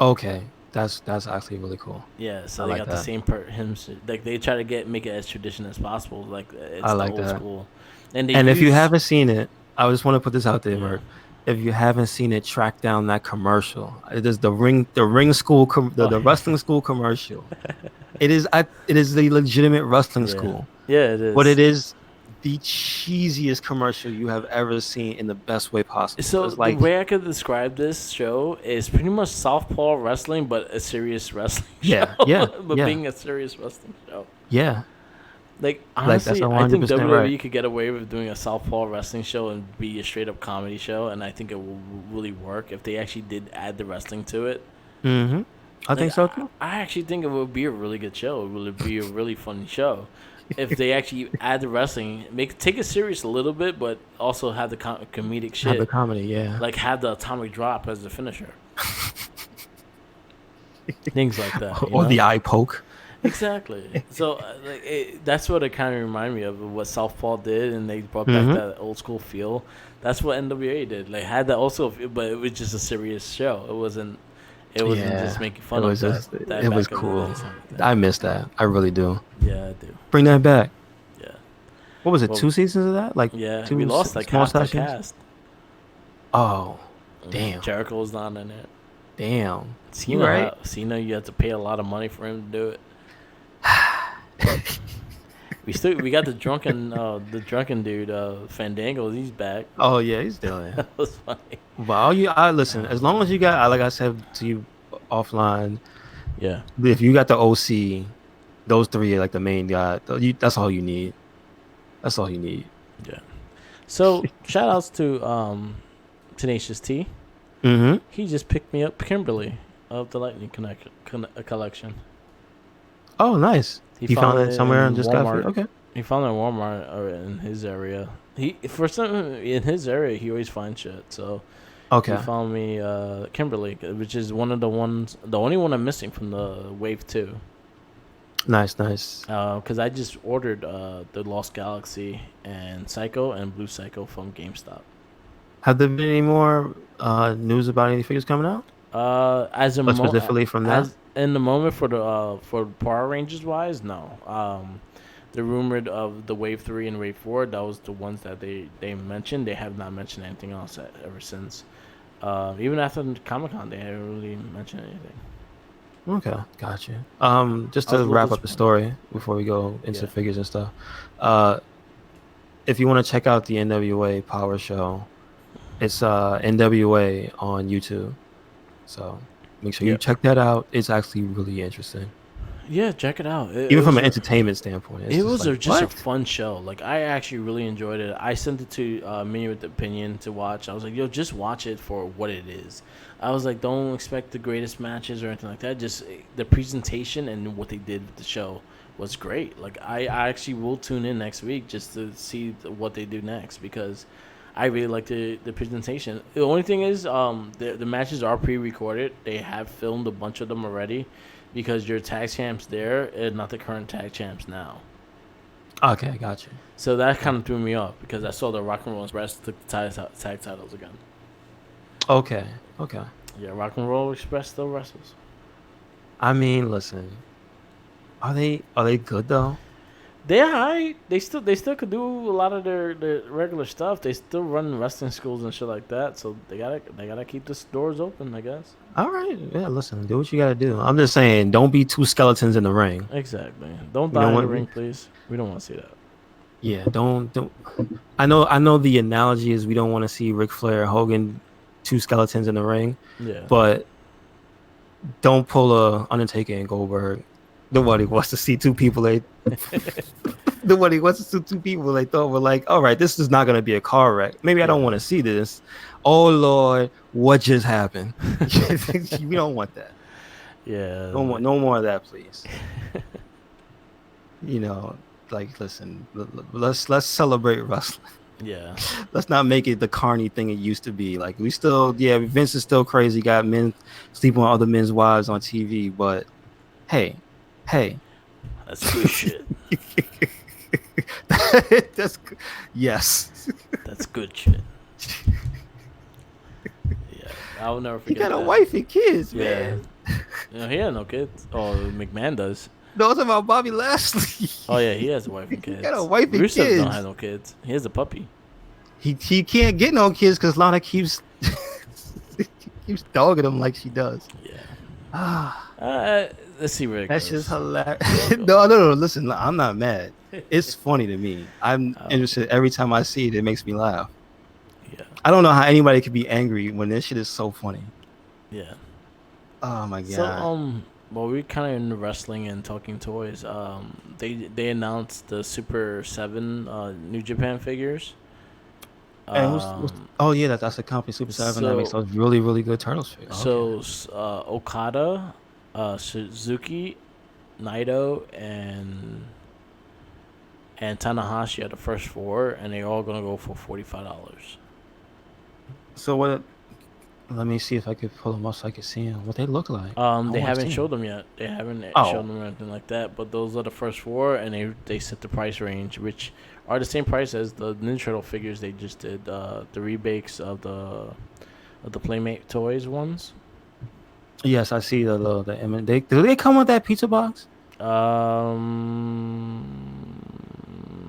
Okay, that's actually really cool. Yeah, so I they like got the that. same him. Like they try to make it as traditional as possible. Like it's I the like old that. school. And If you haven't seen it, I just want to put this out there, Yeah. Merc. If you haven't seen it, track down that commercial. It is the ring school, the wrestling school commercial. It is the legitimate wrestling school, yeah, it is. but it is the cheesiest commercial you have ever seen in the best way possible. So It's like, the way I could describe this show is pretty much southpaw wrestling, but a serious wrestling Yeah, show. yeah, but yeah. being a serious wrestling show. yeah, Like that's honestly, I think 100% WWE right. could get away with doing a southpaw wrestling show and be a straight up comedy show, and I think it will really work if they actually did add the wrestling to it. Mm-hmm. I think so too. I actually think it would be a really good show. It would be a really funny show if they actually add the wrestling, take it serious a little bit, but also have the comedic Have shit. the comedy, yeah. Like have the atomic drop as the finisher. Things like that. you Or know? the eye poke. Exactly. So that's what it kind of reminded me of what Southpaw did, and they brought back Mhm. that old school feel. That's what NWA did. Like had that also, but it was just a serious show. It wasn't. It wasn't Yeah, just making fun it was of just- that. it that was back of the cool. days and everything. I miss that. I really do. Yeah, I do. Bring that back. Yeah. What was it? Well, 2 seasons of that? Like Yeah, two we lost like small half the sessions? cast. Oh, damn. Jericho's not in it. damn. Cena, right. Cena, you have to pay a lot of money for him to do it. we got the drunken dude, Fandango. He's back. Oh yeah, he's still in. That was funny. But I listen. As long as you got, like I said to you offline, Yeah. if you got the OC, those three are like the main guy. That's all you need. That's all you need. Yeah. So shout outs to Tenacious T. Mm-hmm. He just picked me up Kimberly of the Lightning Collection. Oh, nice. He found it somewhere in and just got Walmart. it. Okay. He found it at Walmart or in his area. He in his area he always finds shit. So Okay. he found me Kimberly, which is the only one I'm missing from the Wave 2. Nice. Because I just ordered the Lost Galaxy and Psycho and Blue Psycho from GameStop. Have there been any more news about any figures coming out? As a Specifically from that? in the moment for Power Rangers wise, no. The rumored of the Wave 3 and Wave 4, that was the ones that they mentioned. They have not mentioned anything else ever since. Even after Comic-Con, they haven't really mentioned anything. Okay, gotcha. Just I was to a little wrap up the disappointed. story before we go into Yeah. figures and stuff. If you want to check out the NWA Power Show, it's NWA on YouTube. So make sure you Yep. check that out. It's actually really interesting, Yeah, check it out. even from an entertainment standpoint. It's It was like, just a what? fun show. Like I actually really enjoyed it. I sent it to Mini with the Opinion to watch. I was like, yo, just watch it for what it is. I was like, don't expect the greatest matches or anything like that. Just the presentation and what they did with the show was great. Like I actually will tune in next week just to see what they do next because I really like the presentation. The only thing is the matches are pre-recorded. They have filmed a bunch of them already because your tag champs there and not the current tag champs now. Okay, gotcha. So that kind of threw me off because I saw the Rock and Roll Express took the tag titles again. Okay. Yeah, Rock and Roll Express still wrestles. I mean, listen. Are they good though? They're high. They still could do a lot of their regular stuff. They still run wrestling schools and shit like that. So they gotta keep the doors open, I guess. All right. Yeah, listen, do what you gotta do. I'm just saying, don't be two skeletons in the ring. Exactly. Don't You die know in the what? ring, please. We don't want to see that. Yeah, don't. I know the analogy is we don't want to see Ric Flair, Hogan two skeletons in the ring, Yeah. but don't pull a Undertaker and Goldberg. Nobody wants to see two people they nobody wants to see two people they thought were like, all right, this is not gonna be a car wreck. Maybe I don't Yeah. want to see this. Oh Lord, what just happened? We don't want that. Yeah. No more of that, please. You know, like listen, let's celebrate wrestling. Yeah. Let's not make it the carny thing it used to be. Like we still, yeah, Vince is still crazy. Got men sleeping on other men's wives on TV, but hey, hey, That's good shit. that's yes. That's good shit. Yeah. I'll never He forget got a that. wife and kids, Yeah. man. You know, he had no kids. Oh, McMahon does. No, it's about Bobby Lashley. Oh yeah, he has a wife and He kids. got a wife and Rusev kids. don't have no kids. He has a puppy. He can't get no kids because Lana keeps keeps dogging him like she does. Yeah. Ah. Let's see where it That's goes. just hilarious. No. Listen, I'm not mad. It's funny to me. I'm interested every time I see it. It makes me laugh. Yeah. I don't know how anybody could be angry when this shit is so funny. Yeah. Oh my god. So well, we're kind of into wrestling and talking toys. They announced the Super 7 New Japan figures. And oh yeah, that's the company Super 7 that makes those really really good Turtles figures. So Okada, Suzuki, Naito, and Tanahashi are the first four, and they're all gonna go for $45. So what? Let me see if I could pull them up so I can see them. What they look like. They haven't showed them yet. They haven't shown them or anything like that. But those are the first four, and they set the price range, which are the same price as the Ninja Turtle figures they just did. The remakes of the Playmate Toys ones. Yes, I see the do they come with that pizza box? I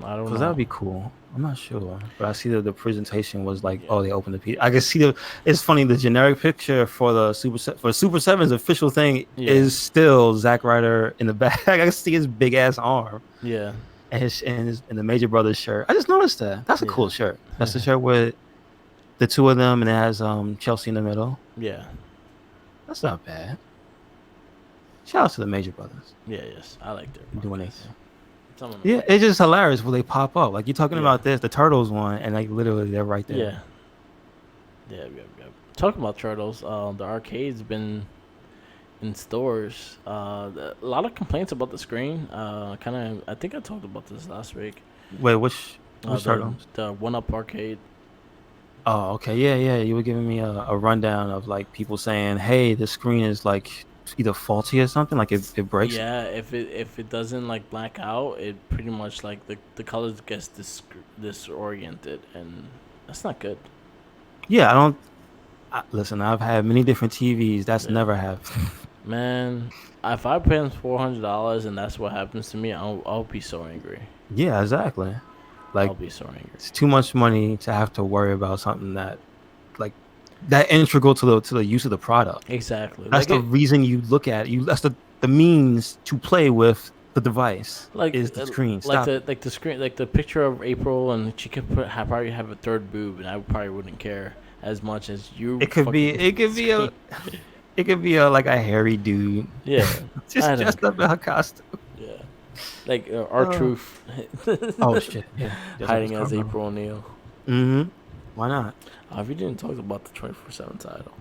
don't know. Because that would be cool. I'm not sure, but I see that the presentation was like, oh, they opened the pizza. I can see it's funny. The generic picture for the Super 7's official thing is still Zack Ryder in the back. I can see his big ass arm. Yeah. And the Major Brothers shirt. I just noticed that. That's a cool shirt. That's the shirt with the two of them, and it has Chelsea in the middle. Yeah. That's not bad. Shout out to the Major Brothers. Yeah. Yes, I like their doing anything. Yeah, it's just hilarious when they pop up. Like you're talking about the Turtles one, and like literally they're right there. Yeah. Talking about Turtles, the arcade's been in stores. A lot of complaints about the screen. I think I talked about this last week. Wait, which Turtles? The One Up arcade. Oh, okay. Yeah. You were giving me a rundown of like people saying, "Hey, the screen is like either faulty or something, like it breaks." Yeah, if it doesn't like black out, it pretty much like the colors gets disoriented, and that's not good. Yeah, listen, I've had many different TVs. That's never happened. Man, if I pay $400 and that's what happens to me, I'll be so angry. Yeah, exactly. Like I'll be so angry. It's too much money to have to worry about something that integral to the use of the product. Exactly. That's the reason you look at you. That's the means to play with the device. Is the screen. The screen, like the picture of April, and she could probably have a third boob, and I probably wouldn't care as much as you. It could be like a hairy dude. Yeah. just dressed up in her costume. Yeah. Like R-Truth. Oh shit! Yeah. Hiding as April O'Neil. Mm-hmm. Why not? We didn't talk about the 24/7 title.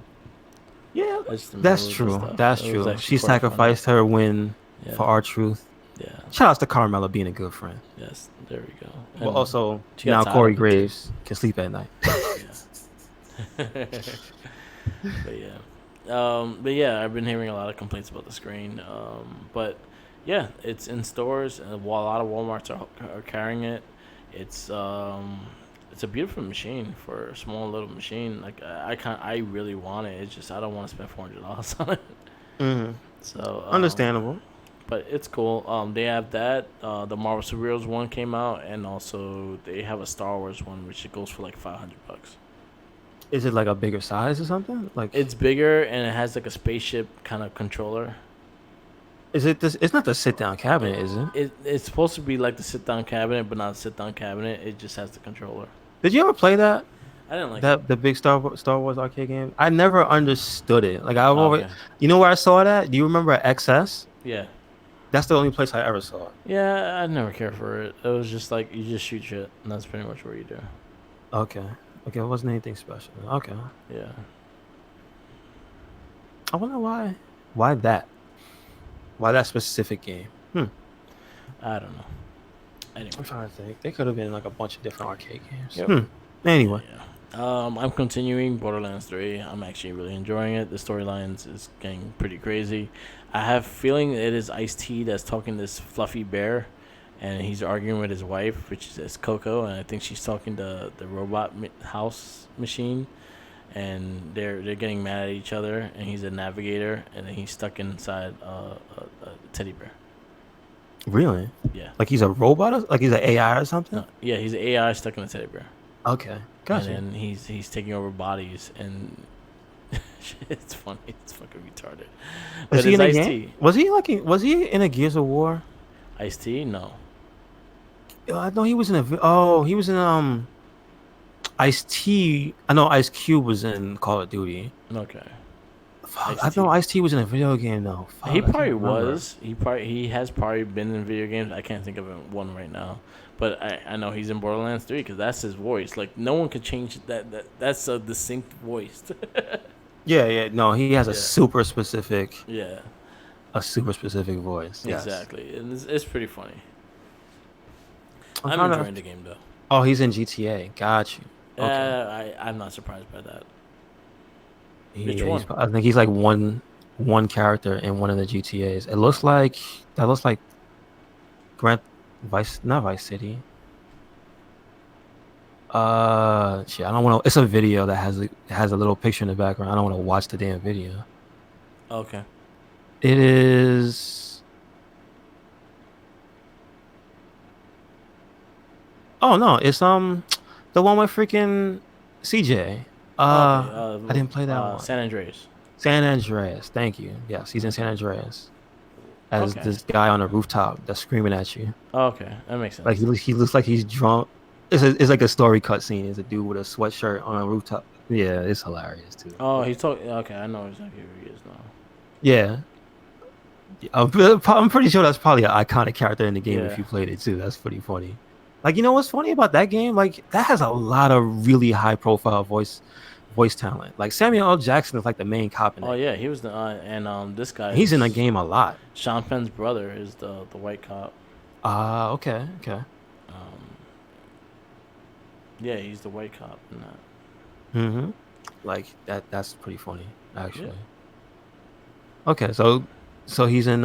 Yeah, that's true. That's true. She sacrificed her win for R-Truth. Yeah. Shout out to Carmella being a good friend. Yes, there we go. And well, also now Corey Graves can sleep at night. But yeah, I've been hearing a lot of complaints about the screen. But yeah, it's in stores, and a lot of WalMarts are carrying it. It's a beautiful machine for a small little machine. Like I really want it. It's just I don't want to spend $400 on it. Mm-hmm. So understandable. But it's cool. They have that. The Marvel Superheroes one came out, and also they have a Star Wars one, which it goes for like $500. Is it like a bigger size or something? Like it's bigger, and it has like a spaceship kind of controller. Is it this? It's not the sit-down cabinet, is it? It's supposed to be like the sit-down cabinet, but not a sit-down cabinet. It just has the controller. Did you ever play that? I didn't like it. That the big Star Wars arcade game. I never understood it. Like I've Oh, always, okay. you know where I saw that? Do you remember XS? Yeah. That's the only place I ever saw it. Yeah, I never cared for it. It was just like you just shoot shit, and that's pretty much what you do. Okay. Okay, it wasn't anything special. Okay. Yeah. I wonder why. Why that? Why that specific game? I don't know. I'm Anyway. trying to think. They could have been like a bunch of different arcade games. Yep. Anyway. Yeah. I'm continuing Borderlands 3. I'm actually really enjoying it. The storylines is getting pretty crazy. I have a feeling it is Ice-T that's talking to this fluffy bear, and he's arguing with his wife, which is Coco, and I think she's talking to the robot house machine, and they're getting mad at each other, and he's a navigator, and then he's stuck inside a teddy bear. Really? Yeah. Like he's a robot? Like he's an AI or something? No, yeah, he's an AI stuck in a teddy bear. Okay. Gotcha. And then he's taking over bodies, and it's funny. It's fucking retarded. Was But he it's in a Ice game? T. Was he in a Gears of War? Ice T? No. I know he was in he was in Ice T. I know Ice Cube was in Call of Duty. Okay. Fuck, I Ice-T. know Ice T was in a video game though. Fuck, He I can't probably remember. was. He has probably been in video games. I can't think of one right now. But I know he's in Borderlands 3 because that's his voice. Like no one could change that's a distinct voice. Yeah, yeah. No, he has Yeah. a Yeah. super specific voice. Yes. Exactly. And it's pretty funny. I'm I'm trying to- enjoying the game though. Oh, he's in GTA. Got you. Okay. I'm not surprised by that. He- Which yeah, one? I think he's like one character in one of the GTA's. It looks like Grand not Vice City. Shit, I don't want to. It's a video that has a little picture in the background. I don't want to watch the damn video. Okay. It is. Oh no, it's the one with freaking CJ. I didn't play that one. San Andreas. San Andreas. Thank you. Yes, he's in San Andreas as Okay. this guy on a rooftop that's screaming at you. Okay, that makes sense. Like he looks like he's drunk. It's like a story cutscene. It's a dude with a sweatshirt on a rooftop. Yeah, it's hilarious too. Oh, he's talking. Okay, I know exactly who he is now. Yeah. I'm pretty sure that's probably an iconic character in the game Yeah. if you played it too. That's pretty funny. Like, you know what's funny about that game? Like, that has a lot of really high profile voice talent. Like Samuel L. Jackson is like the main cop in Oh it. yeah, he was the and this guy. He's in the is- game a lot. Sean Penn's brother is the white cop. Okay. Um, yeah, he's the white cop in that. Mm-hmm. Like that's pretty funny, actually. Okay, so he's in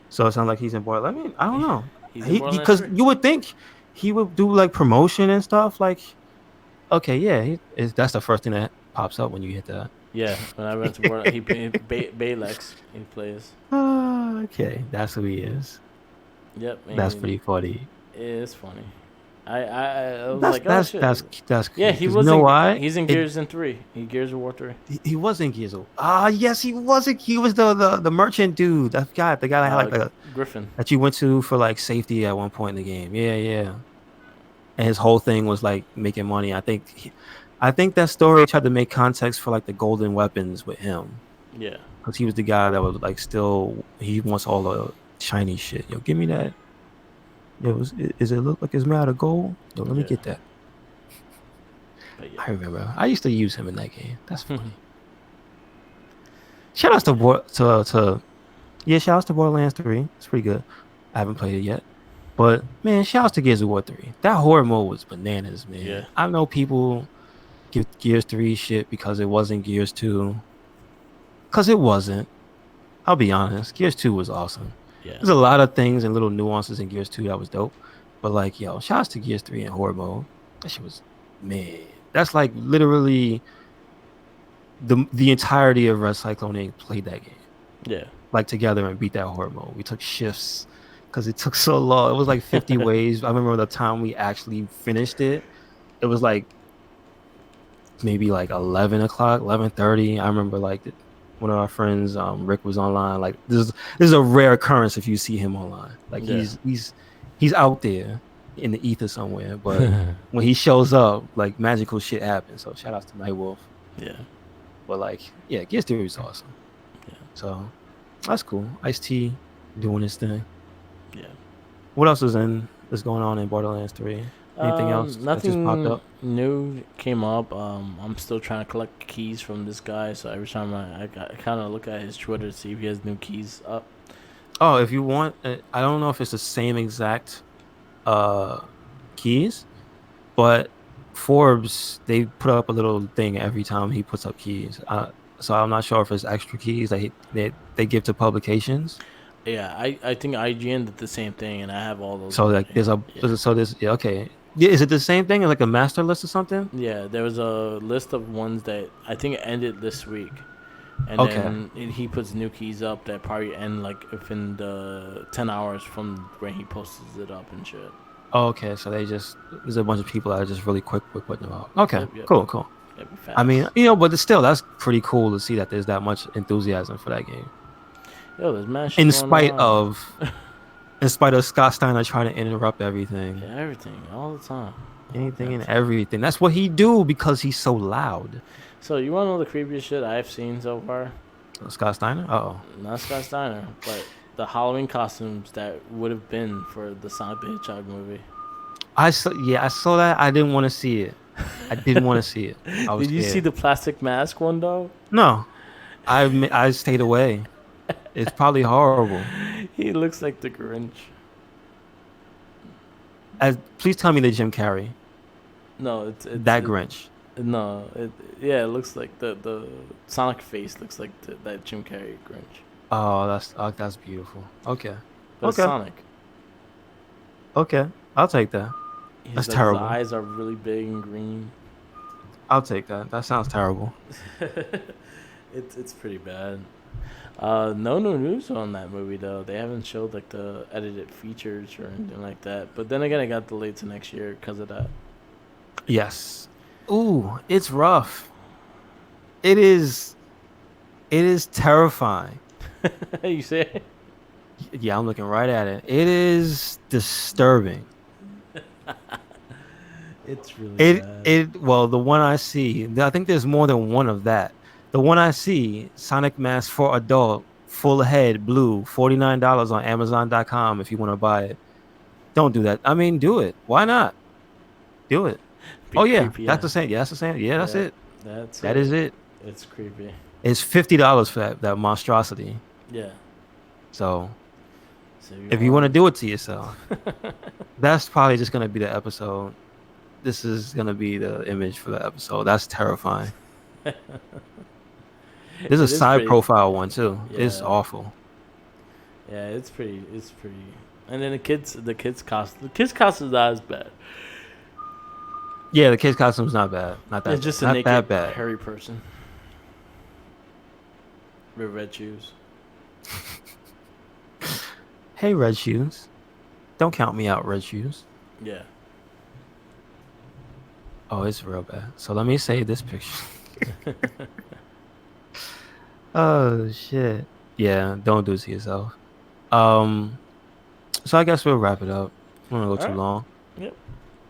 so it sounds like he's in Borderlands. I mean, I don't know. He's in Borderlands Because 3. you would think he would do like promotion and stuff. Like, okay, yeah, that's the first thing that pops up when you hit that. Yeah, when I went to Borderlands, Balex he plays. Okay, that's who he is. Yep. That's and pretty funny. It is funny. I was like, oh shit. That's Yeah, he was. You know in, why? He's in Gears in 3. Gears of War 3. He was in Gears. Yes, he was. He was the merchant dude. That guy, the guy that had like the Griffin. that you went to for like safety at one point in the game. Yeah. And his whole thing was like making money. I think that story tried to make context for like the golden weapons with him, Yeah. because he was the guy that was like he wants all the shiny shit. Yo, give me that. Yo, is it look like it's made out of gold? Yo, let me Yeah. get that. But yeah. I remember. I used to use him in that game. That's funny. Shout outs to shout outs to Borderlands 3. It's pretty good. I haven't played it yet. But man, shout outs to Gears of War 3. That horror mode was bananas, man. Yeah. I know people give Gears 3 shit because it wasn't Gears 2. Because it wasn't. I'll be honest. Gears 2 was awesome. Yeah. There's a lot of things and little nuances in Gears 2 that was dope. But like, yo, shout outs to Gears 3 and horror mode. That shit was, man. That's like literally the entirety of Red Cyclone Inc. played that game Yeah. like together and beat that horror mode. We took shifts because it took so long. It was like 50 waves. I remember the time we actually finished it. It was like maybe like 11 o'clock, 11:30. I remember like one of our friends, Rick, was online. Like this is a rare occurrence if you see him online. Like Yeah. he's out there. in the ether somewhere. But when he shows up, like magical shit happens. So shout outs to Nightwolf. Yeah. But like, yeah, Gears 3 is awesome. Yeah. So that's cool. Ice-T doing his thing. Yeah. What else is going on in Borderlands 3? Anything else that just popped Nothing up? new came up. I'm still trying to collect keys from this guy. So every time I kind of look at his Twitter to see if he has new keys up. Oh, if you want, I don't know if it's the same exact uh keys, but Forbes, they put up a little thing every time he puts up keys. So I'm not sure if it's extra keys that they give to publications. Yeah, I think IGN did the same thing, and I have all those. So like already. Yeah. yeah, okay. Yeah, is it the same thing as like a master list or something? Yeah, there was a list of ones that I think ended this week, and Okay. then he puts new keys up that probably end like within the 10 hours from when he posts it up and shit. Oh, okay. So there's a bunch of people that are just really quick with putting them out. Okay, Yep. cool. It'd be I mean, fast. but still, that's pretty cool to see that there's that much enthusiasm for that game. Yo, there's mad shit In going spite on. of in spite of Scott Steiner trying to interrupt everything. Yeah, everything, all the time. Anything and everything. That's what he do because he's so loud. So you wanna know the creepiest shit I've seen so far? Scott Steiner? Uh-oh. Not Scott Steiner, but the Halloween costumes that would have been for the Sonic the Hedgehog movie. I saw that. I didn't want to see it. I didn't want to see it. I was Did you see scared. the plastic mask one though? No. I stayed away. It's probably horrible. He looks like the Grinch. Please tell me that Jim Carrey. No, it's That Grinch. no, it looks like the Sonic face looks like that Jim Carrey Grinch, Oh, that's beautiful. Okay. but it's Okay. Sonic. Okay. I'll take that. That's His terrible. eyes are really big and green. I'll take that. That sounds terrible. It's pretty bad. No new news on that movie though. They haven't showed like the edited features or anything like that. But then again, it got delayed to next year because of that. Yes. Ooh, it's rough. It is. It is terrifying. You say? Yeah, I'm looking right at it. It is disturbing. It's really It bad. it well, the one I see, I think there's more than one of that. The one I see, Sonic Mask for Adult, full head, blue, $49 on Amazon.com if you want to buy it. Don't do that. I mean, do it. Why not? Do it. Be Oh yeah, creepy. that's the same. Yeah, that's the same. Yeah, that's Yeah, it. that's That is it. It's creepy. It's $50 for that monstrosity. Yeah. So So if you want to do it to yourself, that's probably just gonna be the episode. This is gonna be the image for the episode. That's terrifying. There's a It is side pretty- profile one too. It's Yeah. awful. Yeah, it's pretty. And then the kids costume is not as bad. Yeah, the kid's costume's not bad. Not that. It's just bad. a Not naked, that bad. hairy person with red shoes. Hey, Red Shoes. Don't count me out, Red Shoes. Yeah. Oh, it's real bad. So let me save this picture. Oh shit. Yeah, don't do it to yourself. Um, so I guess we'll wrap it up. I don't want to go too Alright. long. Yep.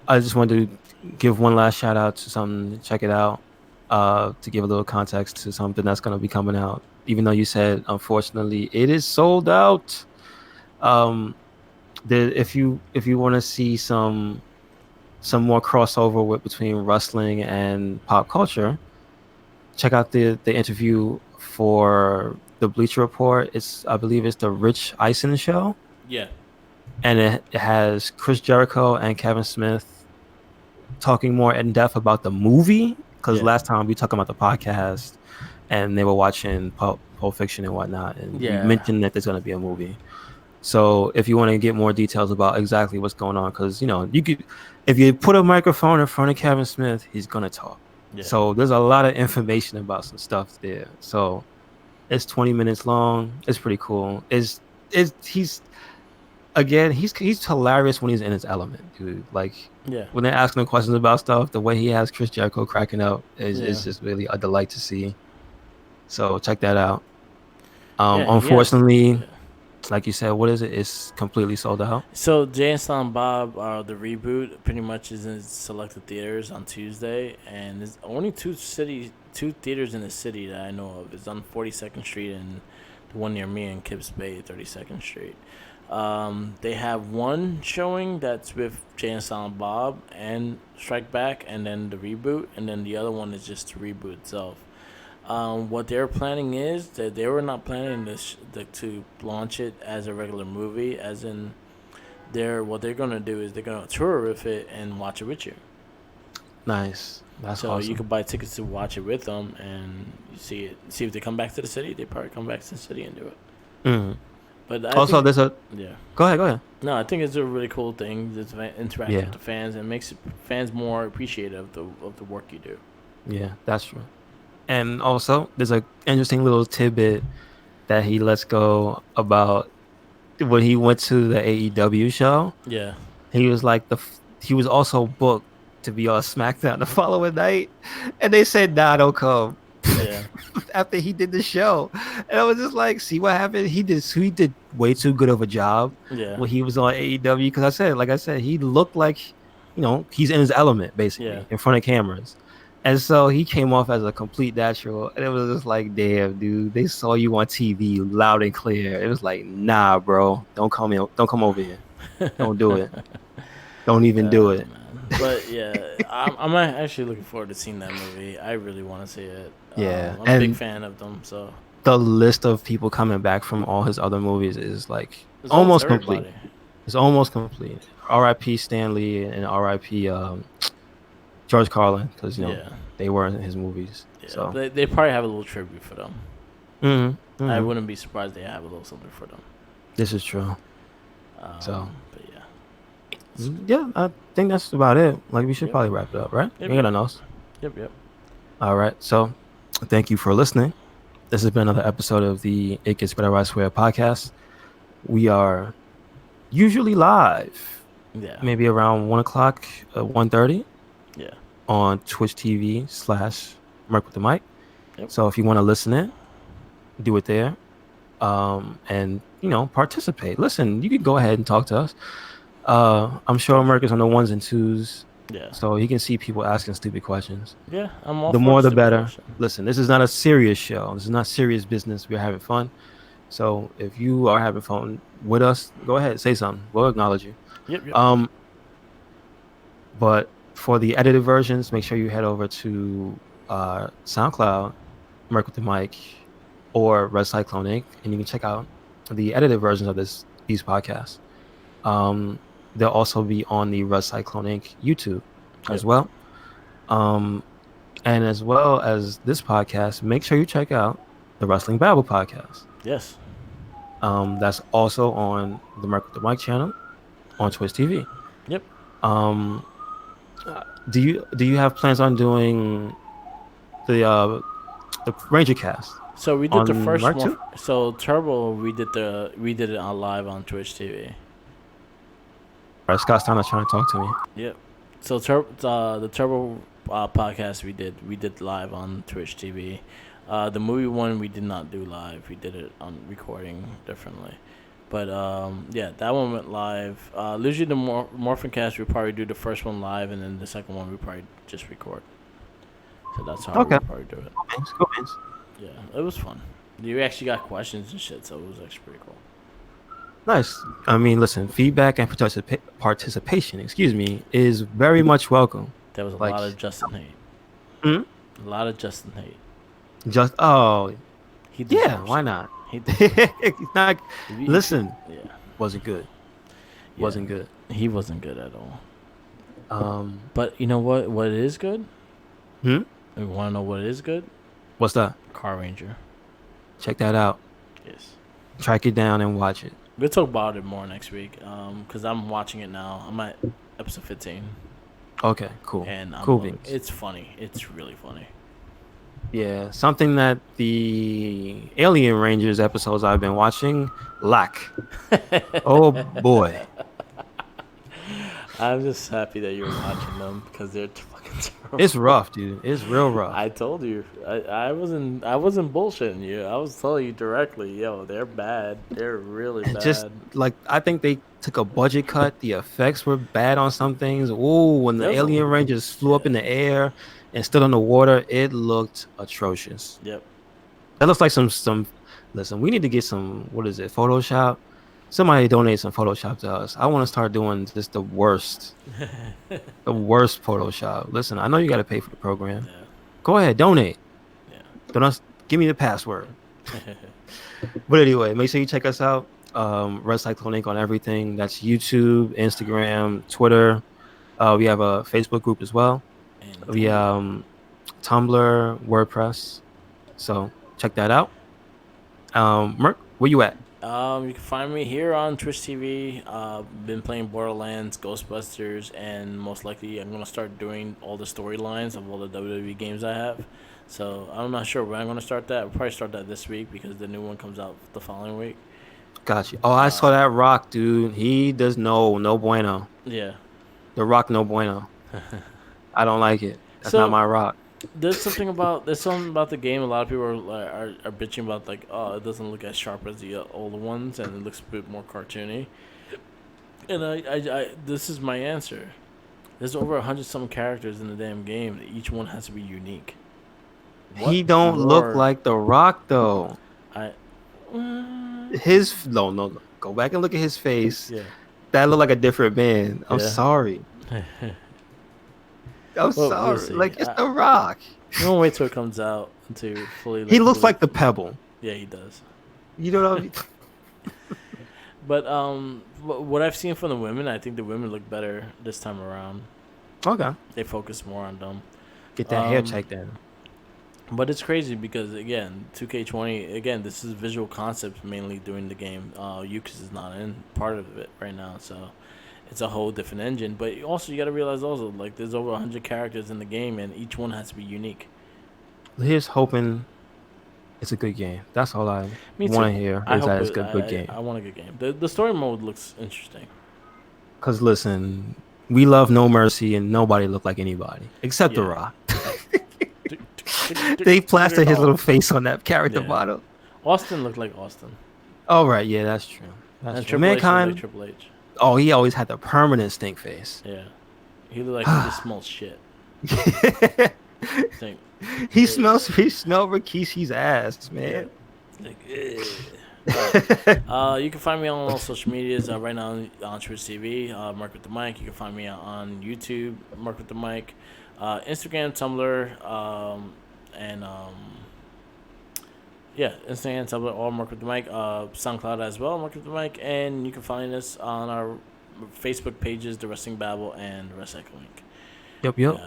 I just wanted to give one last shout out to something. Check it out. To give a little context to something that's gonna be coming out. Even though you said unfortunately it is sold out. If you want to see some more crossover between wrestling and pop culture, check out the interview for the Bleacher Report. I believe it's the Rich Eisen show, Yeah. and it has Chris Jericho and Kevin Smith talking more in depth about the movie. Because Yeah. last time we talked about the podcast, and they were watching Pulp Fiction and whatnot, and Yeah. you mentioned that there's going to be a movie. So if you want to get more details about exactly what's going on, because if you put a microphone in front of Kevin Smith, he's gonna talk. Yeah. So there's a lot of information about some stuff there. So it's 20 minutes long. It's pretty cool. He's hilarious when he's in his element, dude. Like Yeah. when they're asking him questions about stuff, the way he has Chris Jericho cracking up is Yeah. just really a delight to see. So check that out. Yeah, he has- Unfortunately, yeah. like you said, what is it? It's completely sold out. So Jay and Silent Bob, the reboot, pretty much is in selected theaters on Tuesday, and there's only two theaters in the city that I know of. It's on 42nd Street and the one near me in Kips Bay, 32nd Street. They have one showing that's with Jay and Silent Bob and Strike Back, and then the reboot, and then the other one is just the reboot itself. What they're planning is that they were not planning to launch it as a regular movie, as in what they're gonna do is they're gonna tour with it and watch it with you. Nice. That's So awesome. you could buy tickets to watch it with them and you see it. See if they come back to the city. They probably come back to the city and do it. Mhm. But Also, there's a. yeah. Go ahead. Go ahead. No, I think it's a really cool thing. It's interacting Yeah. with the fans and makes fans more appreciative of the work you do. Yeah, that's true. And also, there's a interesting little tidbit that he lets go about when he went to the AEW show. Yeah. He was like he was also booked to be on SmackDown the following night, and they said, "Nah, don't come." Yeah. After he did the show, and I was just like, "See what happened? He did way too good of a job Yeah. when he was on AEW." Because like I said, he looked like, he's in his element basically Yeah. in front of cameras. And so he came off as a complete natural, and it was just like, damn, dude, they saw you on TV loud and clear. It was like, nah, bro, don't come over here, don't do it, don't even do it. Man. But yeah, I'm actually looking forward to seeing that movie. I really want to see it. Yeah, I'm a big fan of them. So the list of people coming back from all his other movies is like it's almost everybody. complete. It's almost complete. R.I.P. Stanley and R.I.P. George Carlin, because Yeah. they were in his movies. Yeah, So they probably have a little tribute for them. I mhm. wouldn't be surprised they have a little something for them. This is true. So but yeah. yeah, I think that's about it. Like, we should Yep. probably wrap it up, right? Yep, You got nothing else? Yep. All right. So thank you for listening. This has been another episode of the It Gets Better, I Swear podcast. We are usually live, Yeah. maybe around 1:00, 1:30 Yeah. on Twitch TV/Merc with the Mic. Yep. So if you want to listen in, do it there. And participate. Listen, you can go ahead and talk to us. I'm sure Merc is on the ones and twos, Yeah. so he can see people asking stupid questions. Yeah. I'm all The for more the stupid better. question. Listen, this is not a serious show. This is not serious business. We're having fun. So if you are having fun with us, go ahead, say something. We'll acknowledge you. Yep. But for the edited versions, make sure you head over to SoundCloud, Merc with the Mic, or Red Cyclone Inc., and you can check out the edited versions of these podcasts. They'll also be on the Red Cyclone Inc. YouTube as well. And as well as this podcast, make sure you check out the Wrestling Babble podcast. Yes. That's also on the Merc with the Mic channel on Twitch TV. Yep. Do you have plans on doing the Ranger Cast? So we did the On first Mark one. two? So Turbo, we did it on live on Twitch TV. All right, Scott's trying to talk to me. Yep. So the Turbo podcast we did live on Twitch TV. The movie one we did not do live. We did it on recording differently. But yeah, that one went live. Usually the Morphin Cast we probably do the first one live, and then the second one we probably just record. So that's how Okay. we probably do it. Go Beans. Yeah, it was fun. You actually got questions and shit, so it was actually pretty cool. Nice. I mean, listen, feedback and participation, is very much welcome. There was a Like- lot of Justin hate. Hmm? A lot of Justin hate. Just He yeah, deserves why it. not? He deserves Not, it. He- listen, Yeah. wasn't good. Yeah. Wasn't good. He wasn't good at all. Um, But you know what? What is good? hmm? You want to know what is good? What's that? Car Ranger. Check that out. Yes. Track it down and watch it. We'll talk about it more next week. Because I'm watching it now. I'm at episode 15, Okay, cool. and Cool beans. it's funny. It's really funny. Yeah, something that the Alien Rangers episodes I've been watching lack. Oh boy. I'm just happy that you're watching them because they're fucking terrible. It's rough, dude. It's real rough. I told you. I wasn't bullshitting you. I was telling you directly, yo, they're bad. They're really And just bad. like I think they took a budget cut. The effects were bad on some things. Ooh, when the There's a alien rangers flew up in the air and stood on the water, it looked atrocious. Yep. That looks like some. Listen, we need to get some. What is it? Photoshop. Somebody donate some Photoshop to us. I want to start doing just the worst Photoshop. Listen, I know you got to pay for the program. Yeah. Go ahead, donate. Yeah. Don't give me the password. But anyway, make sure you check us out. Red Cyclone Inc. on everything. That's YouTube, Instagram, Twitter. We have a Facebook group as well. And We Tumblr, WordPress. So check that out. Merc, where you at? You can find me here on Twitch TV. Been playing Borderlands, Ghostbusters, and most likely I'm gonna start doing all the storylines of all the WWE games I have. So I'm not sure when I'm gonna start that. I'll probably start that this week because the new one comes out the following week. Got you. Oh, I saw that Rock, dude. He does no bueno. Yeah. The Rock, no bueno. I don't like it. That's So- not my Rock. There's something about the game. A lot of people are bitching about like, oh, it doesn't look as sharp as the older ones, and it looks a bit more cartoony. And I this is my answer. There's over 100 some characters in the damn game. Each one has to be unique. He don't look more- like The Rock though. I. No. Go back and look at his face. Yeah. That look like a different man. I'm Yeah. sorry. I'm we'll sorry. see. Like it's The Rock. You don't wait till it comes out to fully. He looks fully- like the Pebble. Yeah, he does. You know what I mean? But what I've seen from the women, I think the women look better this time around. Okay. They focus more on them. Get that hair Um, checked in. But it's crazy because again, 2K20 again, this is visual concepts mainly doing the game. Ukis is not in part of it right now, so it's a whole different engine. But also you got to realize also like there's over 100 characters in the game, and each one has to be unique. Here's hoping it's a good game. That's all I Me want to too. hear. I Is hope that it's it- a good game. I want a good game. The story mode looks interesting. Cause listen, we love No Mercy, and nobody looked like anybody except The Yeah. Rock. They plastered his little face on that character Yeah. model. Austin looked like Austin. Oh right, yeah, that's true. That's And true. Triple H looked Mankind. like Triple H. Oh, he always had the permanent stink face. Yeah, he looked like he just smells shit. Think, he smells Rikishi's ass, man. like, But, you can find me on all social medias right now on Twitch TV, Mark with the Mic. You can find me on YouTube, Mark with the Mic, Instagram, Tumblr, and yeah, Instagram, Tumblr, all Mark with the Mic. SoundCloud as well, Mark with the Mic, and you can find us on our Facebook pages, The Wrestling Babble and The Wrestling Link. Yep.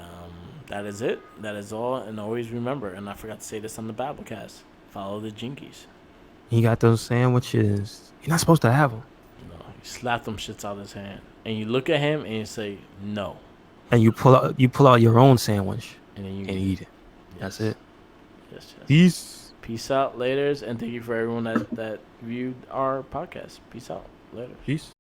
That is it. That is all. And always remember, and I forgot to say this on the Babblecast, follow the Jinkies. He got those sandwiches. You're not supposed to have them. You know, you slap them shits out of his hand, and you look at him and you say no, And you pull out your own sandwich and then you and eat it. That's it. Yes. Peace. Peace out, laters, and thank you for everyone that viewed our podcast. Peace out, later. Peace.